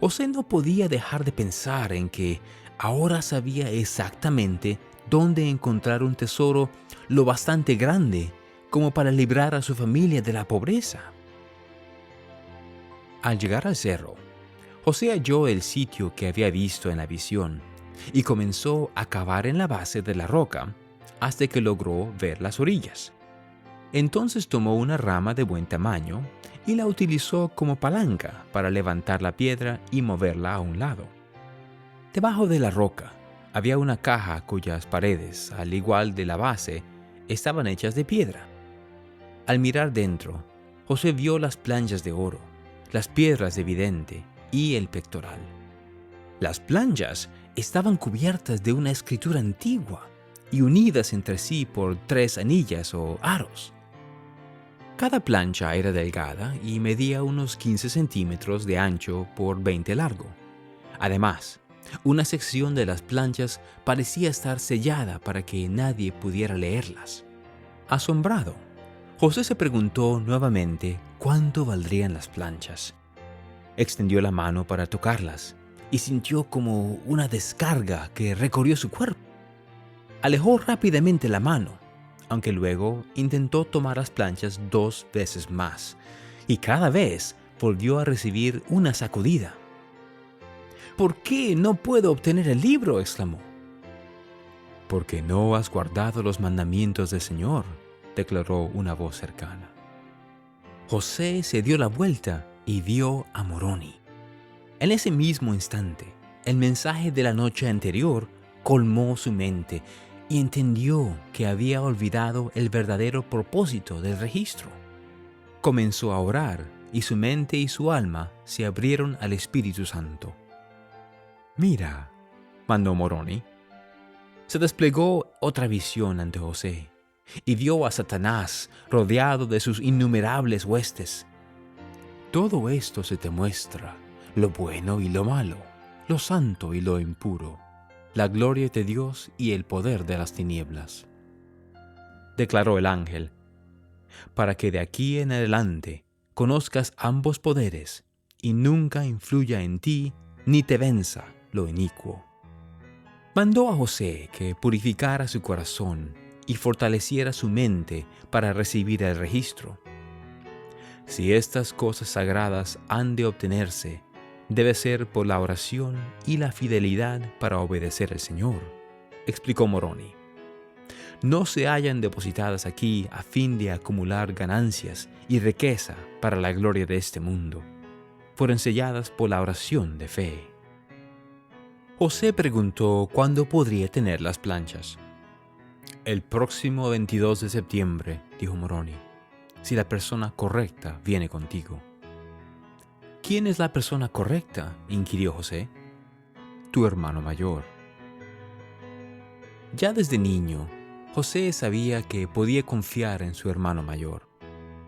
José no podía dejar de pensar en que ahora sabía exactamente dónde encontrar un tesoro lo bastante grande como para librar a su familia de la pobreza. Al llegar al cerro, José halló el sitio que había visto en la visión y comenzó a cavar en la base de la roca hasta que logró ver las orillas. Entonces tomó una rama de buen tamaño y la utilizó como palanca para levantar la piedra y moverla a un lado. Debajo de la roca había una caja cuyas paredes, al igual de la base, estaban hechas de piedra. Al mirar dentro, José vio las planchas de oro, las piedras de vidente y el pectoral. Las planchas estaban cubiertas de una escritura antigua y unidas entre sí por 3 anillas o aros. Cada plancha era delgada y medía unos 15 centímetros de ancho por 20 largo. Además, una sección de las planchas parecía estar sellada para que nadie pudiera leerlas. Asombrado, José se preguntó nuevamente cuánto valdrían las planchas. Extendió la mano para tocarlas y sintió como una descarga que recorrió su cuerpo. Alejó rápidamente la mano, aunque luego intentó tomar las planchas 2 veces más, y cada vez volvió a recibir una sacudida. «¿Por qué no puedo obtener el libro?», exclamó. «Porque no has guardado los mandamientos del Señor», declaró una voz cercana. José se dio la vuelta y vio a Moroni. En ese mismo instante, el mensaje de la noche anterior colmó su mente y entendió que había olvidado el verdadero propósito del registro. Comenzó a orar y su mente y su alma se abrieron al Espíritu Santo. «Mira», mandó Moroni. Se desplegó otra visión ante José y vio a Satanás rodeado de sus innumerables huestes. «Todo esto se te muestra, lo bueno y lo malo, lo santo y lo impuro, la gloria de Dios y el poder de las tinieblas», declaró el ángel, «para que de aquí en adelante conozcas ambos poderes y nunca influya en ti ni te venza lo inicuo». Mandó a José que purificara su corazón y fortaleciera su mente para recibir el registro. Si estas cosas sagradas han de obtenerse, debe ser por la oración y la fidelidad para obedecer al Señor, explicó Moroni. No se hallan depositadas aquí a fin de acumular ganancias y riqueza para la gloria de este mundo. Fueron selladas por la oración de fe. José preguntó cuándo podría tener las planchas. «El próximo 22 de septiembre», dijo Moroni, «si la persona correcta viene contigo». «¿Quién es la persona correcta?», inquirió José. «Tu hermano mayor». Ya desde niño, José sabía que podía confiar en su hermano mayor.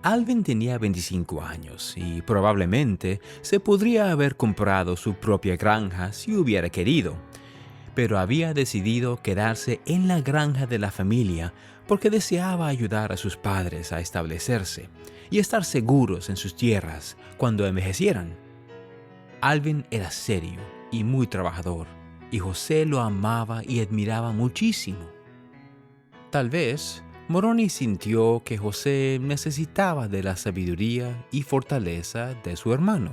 Alvin tenía 25 años y probablemente se podría haber comprado su propia granja si hubiera querido, pero había decidido quedarse en la granja de la familia porque deseaba ayudar a sus padres a establecerse y estar seguros en sus tierras cuando envejecieran. Alvin era serio y muy trabajador, y José lo amaba y admiraba muchísimo. Tal vez Moroni sintió que José necesitaba de la sabiduría y fortaleza de su hermano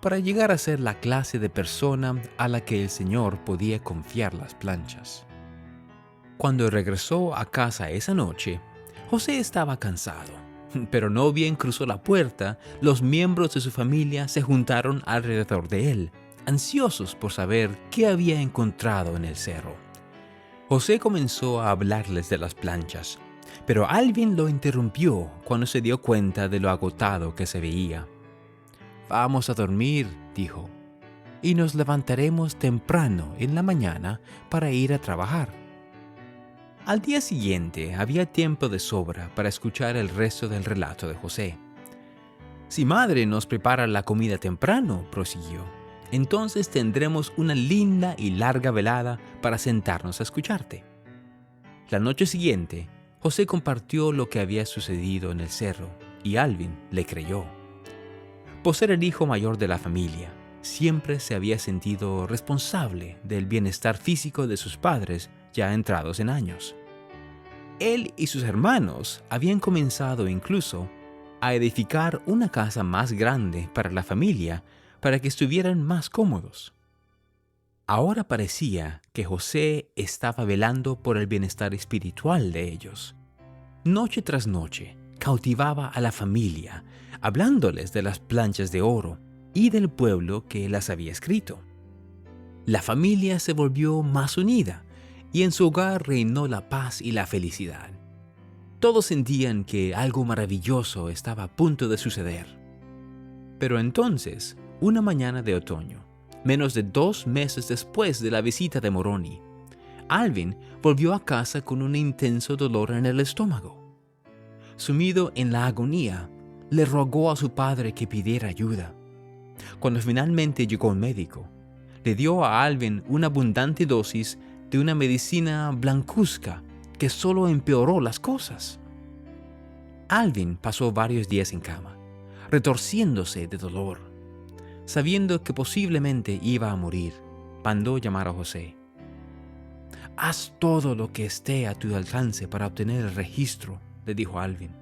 para llegar a ser la clase de persona a la que el Señor podía confiar las planchas. Cuando regresó a casa esa noche, José estaba cansado, pero no bien cruzó la puerta, los miembros de su familia se juntaron alrededor de él, ansiosos por saber qué había encontrado en el cerro. José comenzó a hablarles de las planchas, pero Alvin lo interrumpió cuando se dio cuenta de lo agotado que se veía. «Vamos a dormir», dijo, «y nos levantaremos temprano en la mañana para ir a trabajar». Al día siguiente había tiempo de sobra para escuchar el resto del relato de José. «Si madre nos prepara la comida temprano», prosiguió, «entonces tendremos una linda y larga velada para sentarnos a escucharte». La noche siguiente, José compartió lo que había sucedido en el cerro, y Alvin le creyó. Por ser el hijo mayor de la familia, siempre se había sentido responsable del bienestar físico de sus padres ya entrados en años. Él y sus hermanos habían comenzado incluso a edificar una casa más grande para la familia para que estuvieran más cómodos. Ahora parecía que José estaba velando por el bienestar espiritual de ellos. Noche tras noche cautivaba a la familia, hablándoles de las planchas de oro y del pueblo que las había escrito. La familia se volvió más unida y en su hogar reinó la paz y la felicidad. Todos sentían que algo maravilloso estaba a punto de suceder. Pero entonces, una mañana de otoño, menos de 2 meses después de la visita de Moroni, Alvin volvió a casa con un intenso dolor en el estómago. Sumido en la agonía, le rogó a su padre que pidiera ayuda. Cuando finalmente llegó un médico, le dio a Alvin una abundante dosis de una medicina blancuzca que solo empeoró las cosas. Alvin pasó varios días en cama, retorciéndose de dolor. Sabiendo que posiblemente iba a morir, mandó llamar a José. «Haz todo lo que esté a tu alcance para obtener el registro», le dijo Alvin.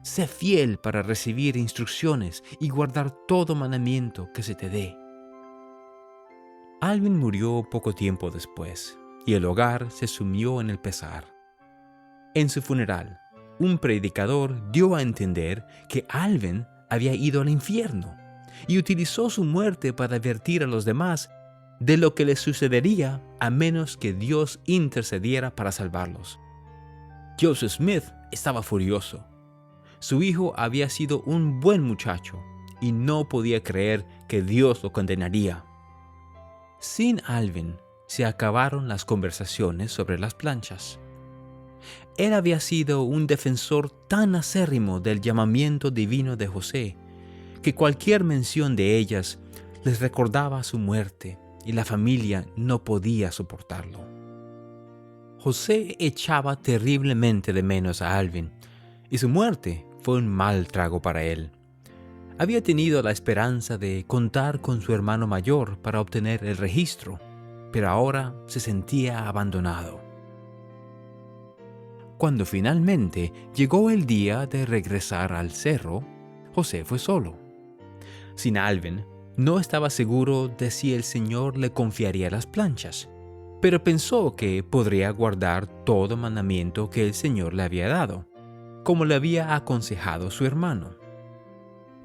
«Sé fiel para recibir instrucciones y guardar todo mandamiento que se te dé». Alvin murió poco tiempo después, y el hogar se sumió en el pesar. En su funeral, un predicador dio a entender que Alvin había ido al infierno y utilizó su muerte para advertir a los demás de lo que les sucedería a menos que Dios intercediera para salvarlos. Joseph Smith estaba furioso. Su hijo había sido un buen muchacho y no podía creer que Dios lo condenaría. Sin Alvin se acabaron las conversaciones sobre las planchas. Él había sido un defensor tan acérrimo del llamamiento divino de José que cualquier mención de ellas les recordaba su muerte y la familia no podía soportarlo. José echaba terriblemente de menos a Alvin y su muerte fue un mal trago para él. Había tenido la esperanza de contar con su hermano mayor para obtener el registro, pero ahora se sentía abandonado. Cuando finalmente llegó el día de regresar al cerro, José fue solo. Sin Alvin, no estaba seguro de si el Señor le confiaría las planchas, pero pensó que podría guardar todo mandamiento que el Señor le había dado, como le había aconsejado su hermano.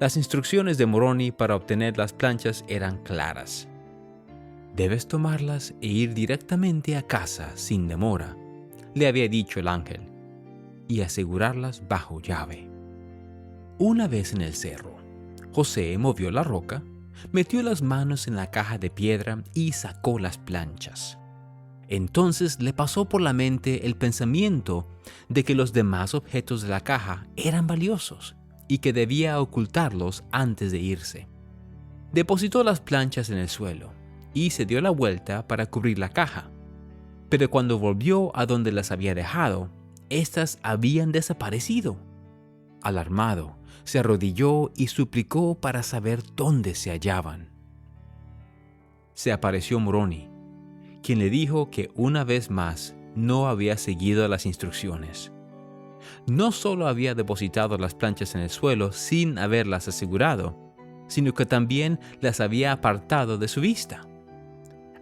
Las instrucciones de Moroni para obtener las planchas eran claras. «Debes tomarlas e ir directamente a casa sin demora», le había dicho el ángel, «y asegurarlas bajo llave». Una vez en el cerro, José movió la roca, metió las manos en la caja de piedra y sacó las planchas. Entonces le pasó por la mente el pensamiento de que los demás objetos de la caja eran valiosos y que debía ocultarlos antes de irse. Depositó las planchas en el suelo y se dio la vuelta para cubrir la caja. Pero cuando volvió a donde las había dejado, éstas habían desaparecido. Alarmado, se arrodilló y suplicó para saber dónde se hallaban. Se apareció Moroni, quien le dijo que una vez más no había seguido las instrucciones no solo había depositado las planchas en el suelo sin haberlas asegurado, sino que también las había apartado de su vista.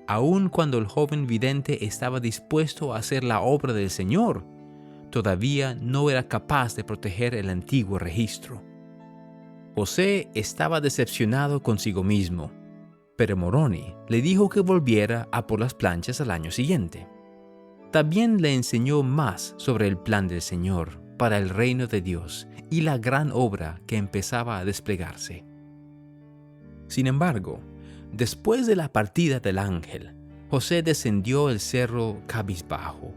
Aun cuando el joven vidente estaba dispuesto a hacer la obra del Señor, todavía no era capaz de proteger el antiguo registro. José estaba decepcionado consigo mismo, pero Moroni le dijo que volviera a por las planchas al año siguiente. También le enseñó más sobre el plan del Señor para el reino de Dios y la gran obra que empezaba a desplegarse. Sin embargo, después de la partida del ángel, José descendió el cerro cabizbajo,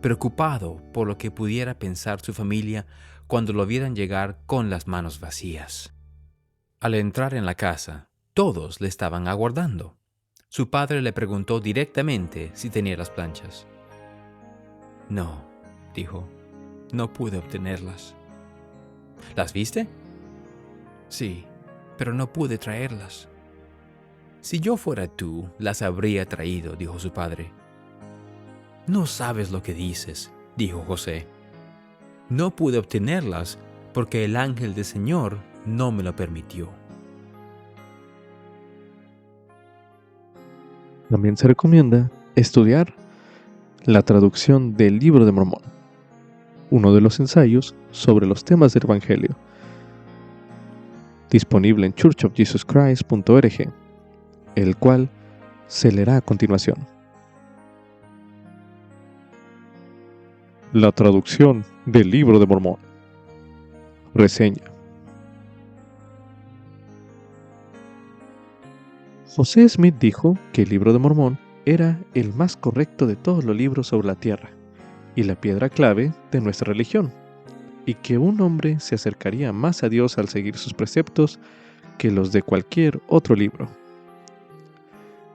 preocupado por lo que pudiera pensar su familia cuando lo vieran llegar con las manos vacías. Al entrar en la casa, todos le estaban aguardando. Su padre le preguntó directamente si tenía las planchas. No, dijo, no pude obtenerlas. ¿Las viste? Sí, pero no pude traerlas. Si yo fuera tú, las habría traído, dijo su padre. No sabes lo que dices, dijo José. No pude obtenerlas porque el ángel del Señor no me lo permitió. También se recomienda estudiar la traducción del Libro de Mormón, uno de los ensayos sobre los temas del Evangelio, disponible en churchofjesuschrist.org, el cual se leerá a continuación. La traducción del Libro de Mormón. Reseña. José Smith dijo que el Libro de Mormón era el más correcto de todos los libros sobre la tierra y la piedra clave de nuestra religión, y que un hombre se acercaría más a Dios al seguir sus preceptos que los de cualquier otro libro.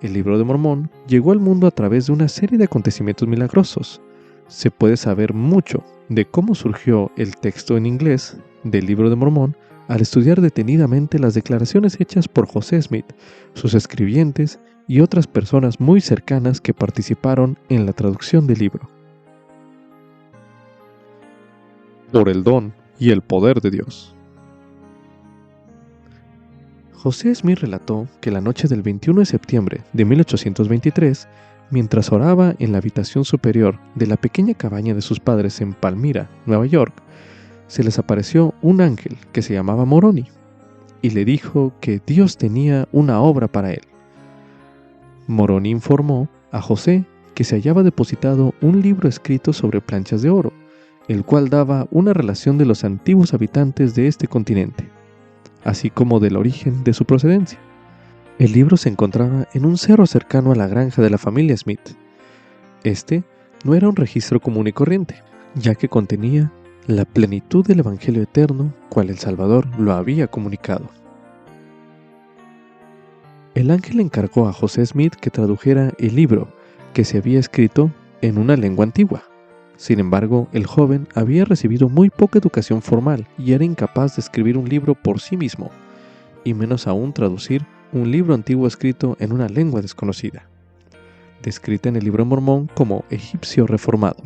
El Libro de Mormón llegó al mundo a través de una serie de acontecimientos milagrosos. Se puede saber mucho de cómo surgió el texto en inglés del Libro de Mormón al estudiar detenidamente las declaraciones hechas por José Smith, sus escribientes y otras personas muy cercanas que participaron en la traducción del libro. Por el don y el poder de Dios. José Smith relató que la noche del 21 de septiembre de 1823, mientras oraba en la habitación superior de la pequeña cabaña de sus padres en Palmyra, Nueva York, se les apareció un ángel que se llamaba Moroni y le dijo que Dios tenía una obra para él. Moroni informó a José que se hallaba depositado un libro escrito sobre planchas de oro, el cual daba una relación de los antiguos habitantes de este continente, así como del origen de su procedencia. El libro se encontraba en un cerro cercano a la granja de la familia Smith. Este no era un registro común y corriente, ya que contenía la plenitud del Evangelio eterno, cual el Salvador lo había comunicado. El ángel encargó a José Smith que tradujera el libro, que se había escrito en una lengua antigua. Sin embargo, el joven había recibido muy poca educación formal y era incapaz de escribir un libro por sí mismo, y menos aún traducir un libro antiguo escrito en una lengua desconocida, descrita en el Libro de Mormón como egipcio reformado.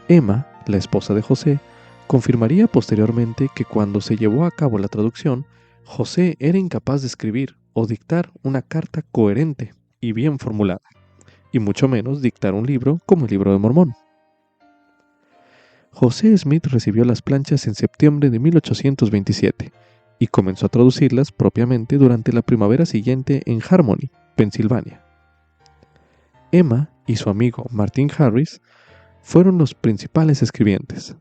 Emma, la esposa de José, confirmaría posteriormente que cuando se llevó a cabo la traducción, José era incapaz de escribir o dictar una carta coherente y bien formulada, y mucho menos dictar un libro como el Libro de Mormón. José Smith recibió las planchas en septiembre de 1827 y comenzó a traducirlas propiamente durante la primavera siguiente en Harmony, Pensilvania. Emma y su amigo Martin Harris fueron los principales escribientes.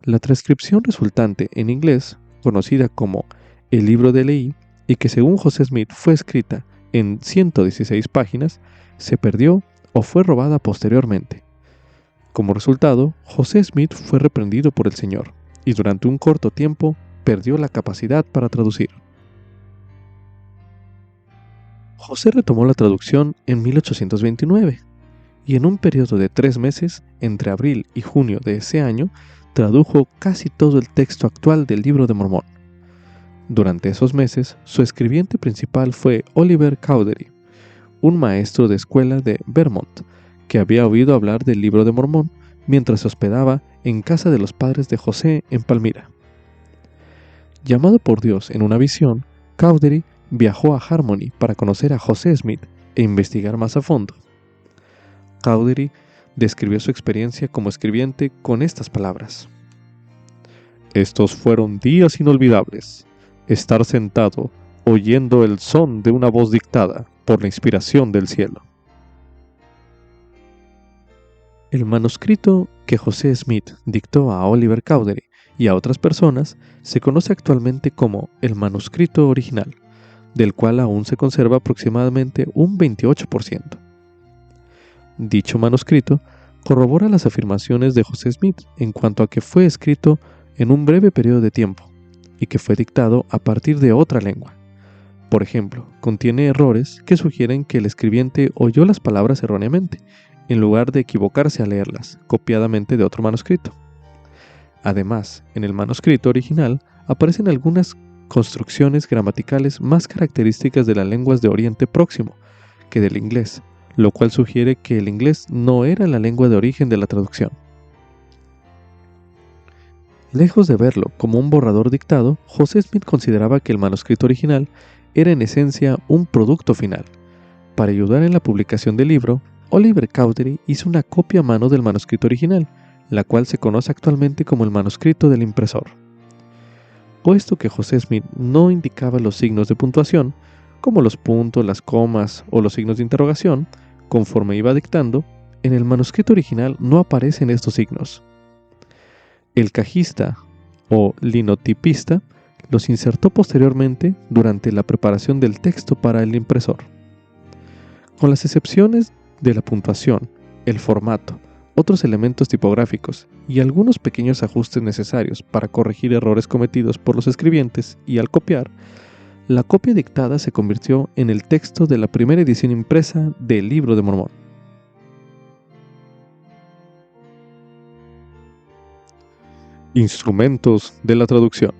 La transcripción resultante en inglés, conocida como el Libro de Leí, y que según José Smith fue escrita en 116 páginas, se perdió o fue robada posteriormente. Como resultado, José Smith fue reprendido por el Señor y durante un corto tiempo perdió la capacidad para traducir. José retomó la traducción en 1829 y en un periodo de 3 meses, entre abril y junio de ese año, tradujo casi todo el texto actual del Libro de Mormón. Durante esos meses, su escribiente principal fue Oliver Cowdery, un maestro de escuela de Vermont, que había oído hablar del Libro de Mormón mientras se hospedaba en casa de los padres de José en Palmira. Llamado por Dios en una visión, Cowdery viajó a Harmony para conocer a José Smith e investigar más a fondo. Cowdery describió su experiencia como escribiente con estas palabras: «Estos fueron días inolvidables. Estar sentado, oyendo el son de una voz dictada por la inspiración del cielo». El manuscrito que José Smith dictó a Oliver Cowdery y a otras personas se conoce actualmente como el manuscrito original, del cual aún se conserva aproximadamente un 28%. Dicho manuscrito corrobora las afirmaciones de José Smith en cuanto a que fue escrito en un breve periodo de tiempo y que fue dictado a partir de otra lengua. Por ejemplo, contiene errores que sugieren que el escribiente oyó las palabras erróneamente, en lugar de equivocarse al leerlas, copiadamente de otro manuscrito. Además, en el manuscrito original aparecen algunas construcciones gramaticales más características de las lenguas de Oriente Próximo que del inglés, lo cual sugiere que el inglés no era la lengua de origen de la traducción. Lejos de verlo como un borrador dictado, José Smith consideraba que el manuscrito original era en esencia un producto final. Para ayudar en la publicación del libro, Oliver Cowdery hizo una copia a mano del manuscrito original, la cual se conoce actualmente como el manuscrito del impresor. Puesto que José Smith no indicaba los signos de puntuación, como los puntos, las comas o los signos de interrogación, conforme iba dictando, en el manuscrito original no aparecen estos signos. El cajista o linotipista los insertó posteriormente durante la preparación del texto para el impresor. Con las excepciones de la puntuación, el formato, otros elementos tipográficos y algunos pequeños ajustes necesarios para corregir errores cometidos por los escribientes y al copiar, la copia dictada se convirtió en el texto de la primera edición impresa del Libro de Mormón. Instrumentos de la traducción.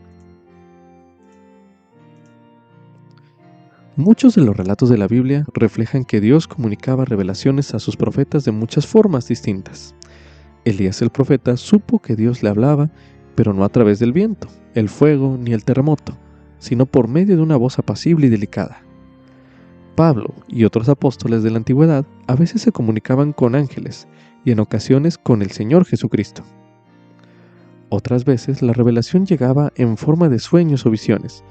Muchos de los relatos de la Biblia reflejan que Dios comunicaba revelaciones a sus profetas de muchas formas distintas. Elías el profeta supo que Dios le hablaba, pero no a través del viento, el fuego ni el terremoto, sino por medio de una voz apacible y delicada. Pablo y otros apóstoles de la antigüedad a veces se comunicaban con ángeles y en ocasiones con el Señor Jesucristo. Otras veces la revelación llegaba en forma de sueños o visiones,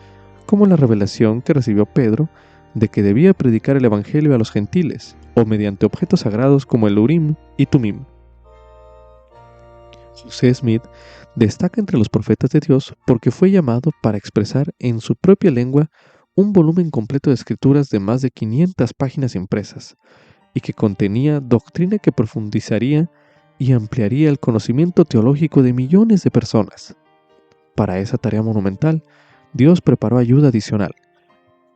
como la revelación que recibió Pedro de que debía predicar el Evangelio a los gentiles, o mediante objetos sagrados como el Urim y Tumim. José Smith destaca entre los profetas de Dios porque fue llamado para expresar en su propia lengua un volumen completo de escrituras de más de 500 páginas impresas, y que contenía doctrina que profundizaría y ampliaría el conocimiento teológico de millones de personas. Para esa tarea monumental, Dios preparó ayuda adicional,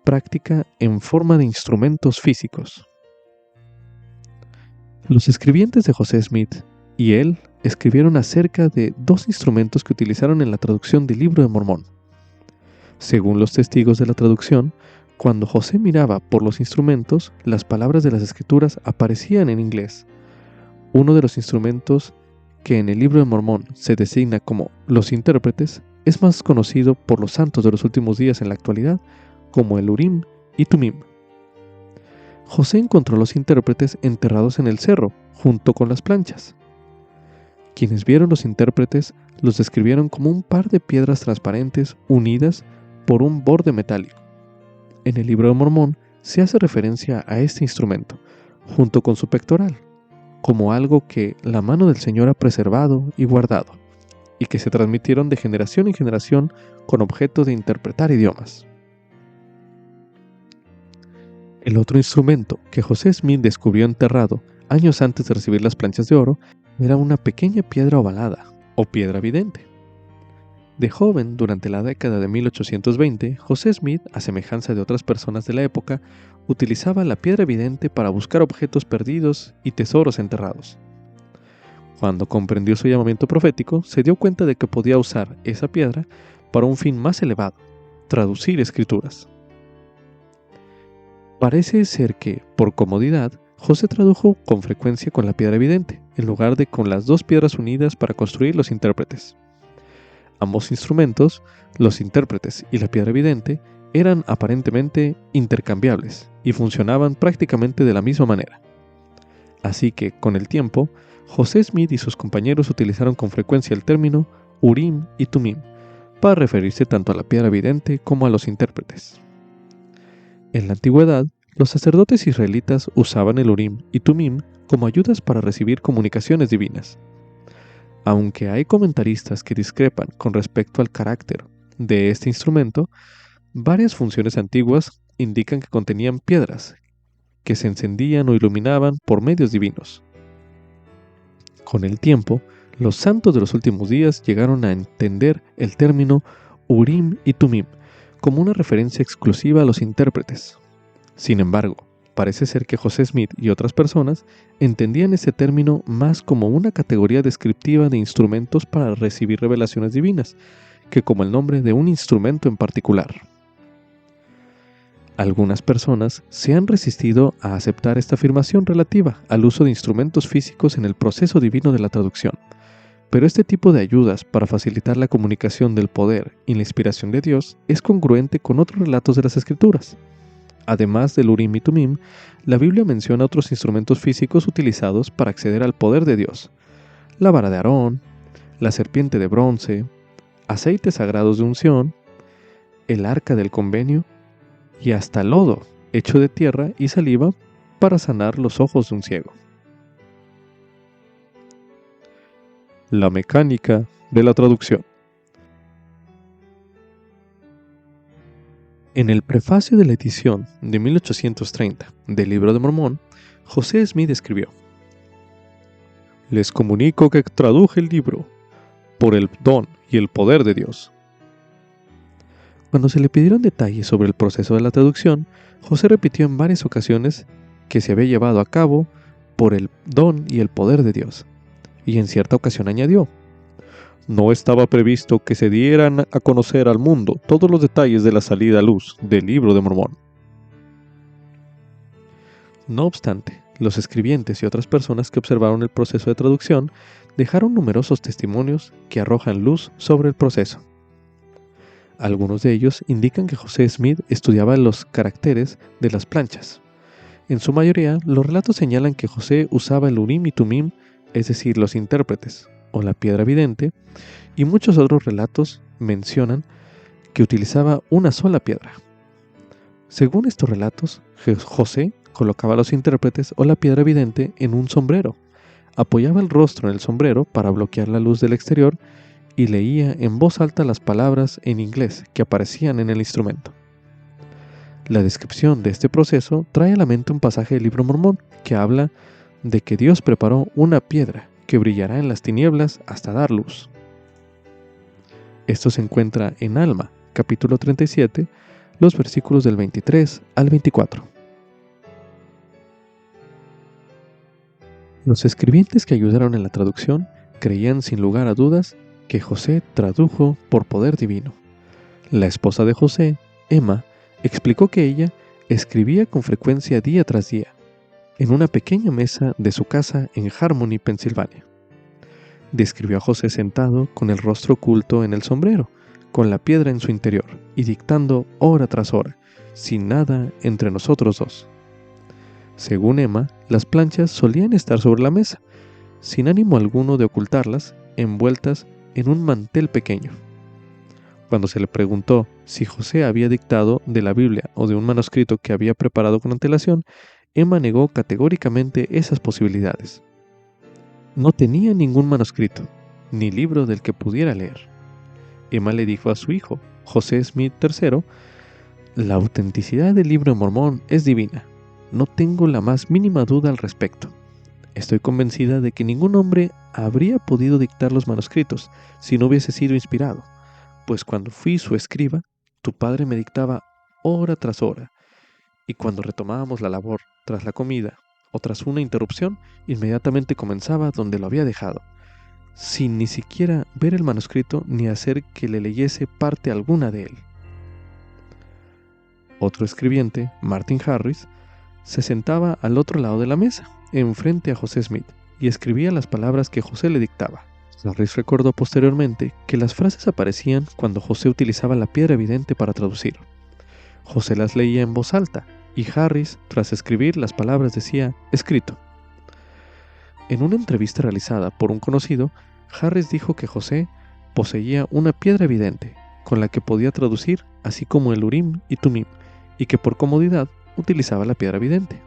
práctica en forma de instrumentos físicos. Los escribientes de José Smith y él escribieron acerca de 2 instrumentos que utilizaron en la traducción del Libro de Mormón. Según los testigos de la traducción, cuando José miraba por los instrumentos, las palabras de las Escrituras aparecían en inglés. Uno de los instrumentos que en el Libro de Mormón se designa como los intérpretes es más conocido por los santos de los últimos días en la actualidad como el Urim y Tumim. José encontró los intérpretes enterrados en el cerro, junto con las planchas. Quienes vieron los intérpretes los describieron como un par de piedras transparentes unidas por un borde metálico. En el Libro de Mormón se hace referencia a este instrumento, junto con su pectoral, como algo que la mano del Señor ha preservado y guardado, y que se transmitieron de generación en generación con objeto de interpretar idiomas. El otro instrumento que José Smith descubrió enterrado años antes de recibir las planchas de oro era una pequeña piedra ovalada, o piedra vidente. De joven, durante la década de 1820, José Smith, a semejanza de otras personas de la época, utilizaba la piedra vidente para buscar objetos perdidos y tesoros enterrados. Cuando comprendió su llamamiento profético, se dio cuenta de que podía usar esa piedra para un fin más elevado: traducir escrituras. Parece ser que, por comodidad, José tradujo con frecuencia con la piedra vidente, en lugar de con las dos piedras unidas para construir los intérpretes. Ambos instrumentos, los intérpretes y la piedra vidente, eran aparentemente intercambiables y funcionaban prácticamente de la misma manera. Así que, con el tiempo, José Smith y sus compañeros utilizaron con frecuencia el término Urim y Tumim para referirse tanto a la piedra vidente como a los intérpretes. En la antigüedad, los sacerdotes israelitas usaban el Urim y Tumim como ayudas para recibir comunicaciones divinas. Aunque hay comentaristas que discrepan con respecto al carácter de este instrumento, varias funciones antiguas indican que contenían piedras que se encendían o iluminaban por medios divinos. Con el tiempo, los santos de los últimos días llegaron a entender el término Urim y Tumim como una referencia exclusiva a los intérpretes. Sin embargo, parece ser que José Smith y otras personas entendían este término más como una categoría descriptiva de instrumentos para recibir revelaciones divinas, que como el nombre de un instrumento en particular. Algunas personas se han resistido a aceptar esta afirmación relativa al uso de instrumentos físicos en el proceso divino de la traducción, pero este tipo de ayudas para facilitar la comunicación del poder y la inspiración de Dios es congruente con otros relatos de las Escrituras. Además del Urim y Tumim, la Biblia menciona otros instrumentos físicos utilizados para acceder al poder de Dios: la vara de Aarón, la serpiente de bronce, aceites sagrados de unción, el arca del convenio y hasta lodo hecho de tierra y saliva para sanar los ojos de un ciego. La mecánica de la traducción. En el prefacio de la edición de 1830 del Libro de Mormón, José Smith escribió: «Les comunico que traduje el libro por el don y el poder de Dios». Cuando se le pidieron detalles sobre el proceso de la traducción, José repitió en varias ocasiones que se había llevado a cabo por el don y el poder de Dios, y en cierta ocasión añadió: «No estaba previsto que se dieran a conocer al mundo todos los detalles de la salida a luz del Libro de Mormón». No obstante, los escribientes y otras personas que observaron el proceso de traducción dejaron numerosos testimonios que arrojan luz sobre el proceso. Algunos de ellos indican que José Smith estudiaba los caracteres de las planchas. En su mayoría, los relatos señalan que José usaba el Urim y Tumim, es decir, los intérpretes, o la piedra vidente, y muchos otros relatos mencionan que utilizaba una sola piedra. Según estos relatos, José colocaba los intérpretes o la piedra vidente en un sombrero, apoyaba el rostro en el sombrero para bloquear la luz del exterior y leía en voz alta las palabras en inglés que aparecían en el instrumento. La descripción de este proceso trae a la mente un pasaje del Libro Mormón que habla de que Dios preparó una piedra que brillará en las tinieblas hasta dar luz. Esto se encuentra en Alma, capítulo 37, los versículos del 23 al 24. Los escribientes que ayudaron en la traducción creían sin lugar a dudas que José tradujo por poder divino. La esposa de José, Emma, explicó que ella escribía con frecuencia día tras día, en una pequeña mesa de su casa en Harmony, Pensilvania. Describió a José sentado con el rostro oculto en el sombrero, con la piedra en su interior, y dictando hora tras hora, sin nada entre nosotros dos. Según Emma, las planchas solían estar sobre la mesa, sin ánimo alguno de ocultarlas, envueltas en un mantel pequeño. Cuando se le preguntó si José había dictado de la Biblia o de un manuscrito que había preparado con antelación, Emma negó categóricamente esas posibilidades. No tenía ningún manuscrito, ni libro del que pudiera leer. Emma le dijo a su hijo, José Smith III, «La autenticidad del Libro de Mormón es divina. No tengo la más mínima duda al respecto. Estoy convencida de que ningún hombre habría podido dictar los manuscritos si no hubiese sido inspirado, pues cuando fui su escriba, tu padre me dictaba hora tras hora, y cuando retomábamos la labor tras la comida o tras una interrupción, inmediatamente comenzaba donde lo había dejado, sin ni siquiera ver el manuscrito ni hacer que le leyese parte alguna de él». Otro escribiente, Martin Harris, se sentaba al otro lado de la mesa, enfrente a José Smith, y escribía las palabras que José le dictaba. Harris recordó posteriormente que las frases aparecían cuando José utilizaba la piedra vidente para traducir. José las leía en voz alta, y Harris, tras escribir las palabras, decía, escrito. En una entrevista realizada por un conocido, Harris dijo que José poseía una piedra vidente, con la que podía traducir, así como el Urim y Tumim, y que por comodidad utilizaba la piedra vidente.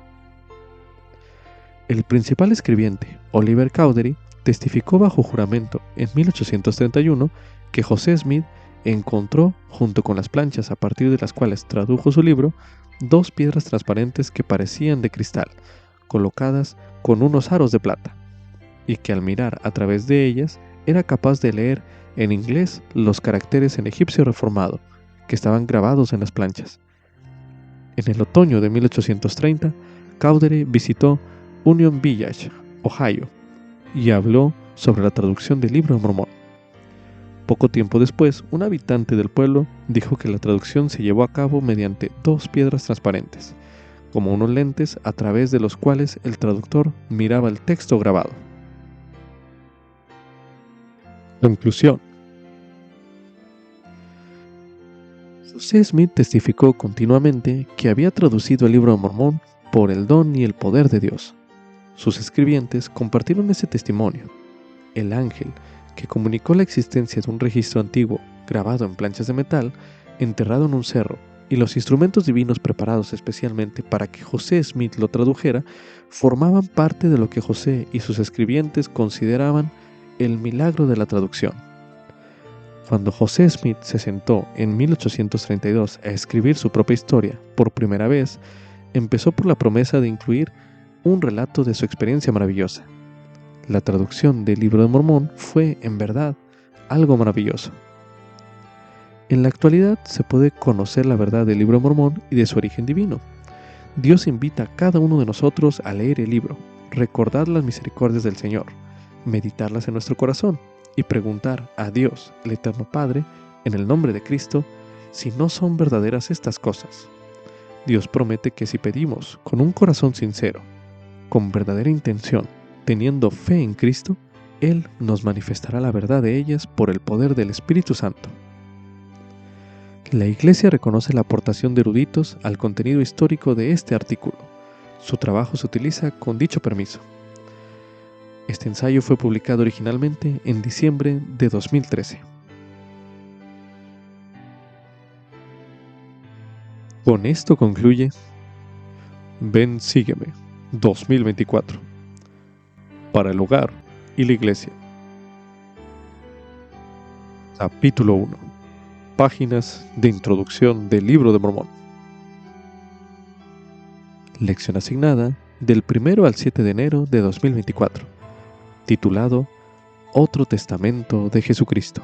El principal escribiente, Oliver Cowdery, testificó bajo juramento en 1831 que José Smith encontró, junto con las planchas a partir de las cuales tradujo su libro, 2 piedras transparentes que parecían de cristal, colocadas con unos aros de plata, y que al mirar a través de ellas era capaz de leer en inglés los caracteres en egipcio reformado que estaban grabados en las planchas. En el otoño de 1830, Cowdery visitó Union Village, Ohio, y habló sobre la traducción del Libro de Mormón. Poco tiempo después, un habitante del pueblo dijo que la traducción se llevó a cabo mediante 2 piedras transparentes, como unos lentes a través de los cuales el traductor miraba el texto grabado. Conclusión. José Smith testificó continuamente que había traducido el Libro de Mormón por el don y el poder de Dios. Sus escribientes compartieron ese testimonio. El ángel, que comunicó la existencia de un registro antiguo grabado en planchas de metal, enterrado en un cerro, y los instrumentos divinos preparados especialmente para que José Smith lo tradujera, formaban parte de lo que José y sus escribientes consideraban el milagro de la traducción. Cuando José Smith se sentó en 1832 a escribir su propia historia por primera vez, empezó por la promesa de incluir un relato de su experiencia maravillosa. La traducción del Libro de Mormón fue, en verdad, algo maravilloso. En la actualidad se puede conocer la verdad del Libro de Mormón y de su origen divino. Dios invita a cada uno de nosotros a leer el libro, recordar las misericordias del Señor, meditarlas en nuestro corazón y preguntar a Dios, el Eterno Padre, en el nombre de Cristo, si no son verdaderas estas cosas. Dios promete que si pedimos con un corazón sincero, con verdadera intención, teniendo fe en Cristo, Él nos manifestará la verdad de ellas por el poder del Espíritu Santo. La Iglesia reconoce la aportación de eruditos al contenido histórico de este artículo. Su trabajo se utiliza con dicho permiso. Este ensayo fue publicado originalmente en diciembre de 2013. Con esto concluye Ven, sígueme 2024 para el hogar y la iglesia. Capítulo 1. Páginas de introducción del Libro de Mormón. Lección asignada del 1 al 7 de enero de 2024, titulado Otro Testamento de Jesucristo.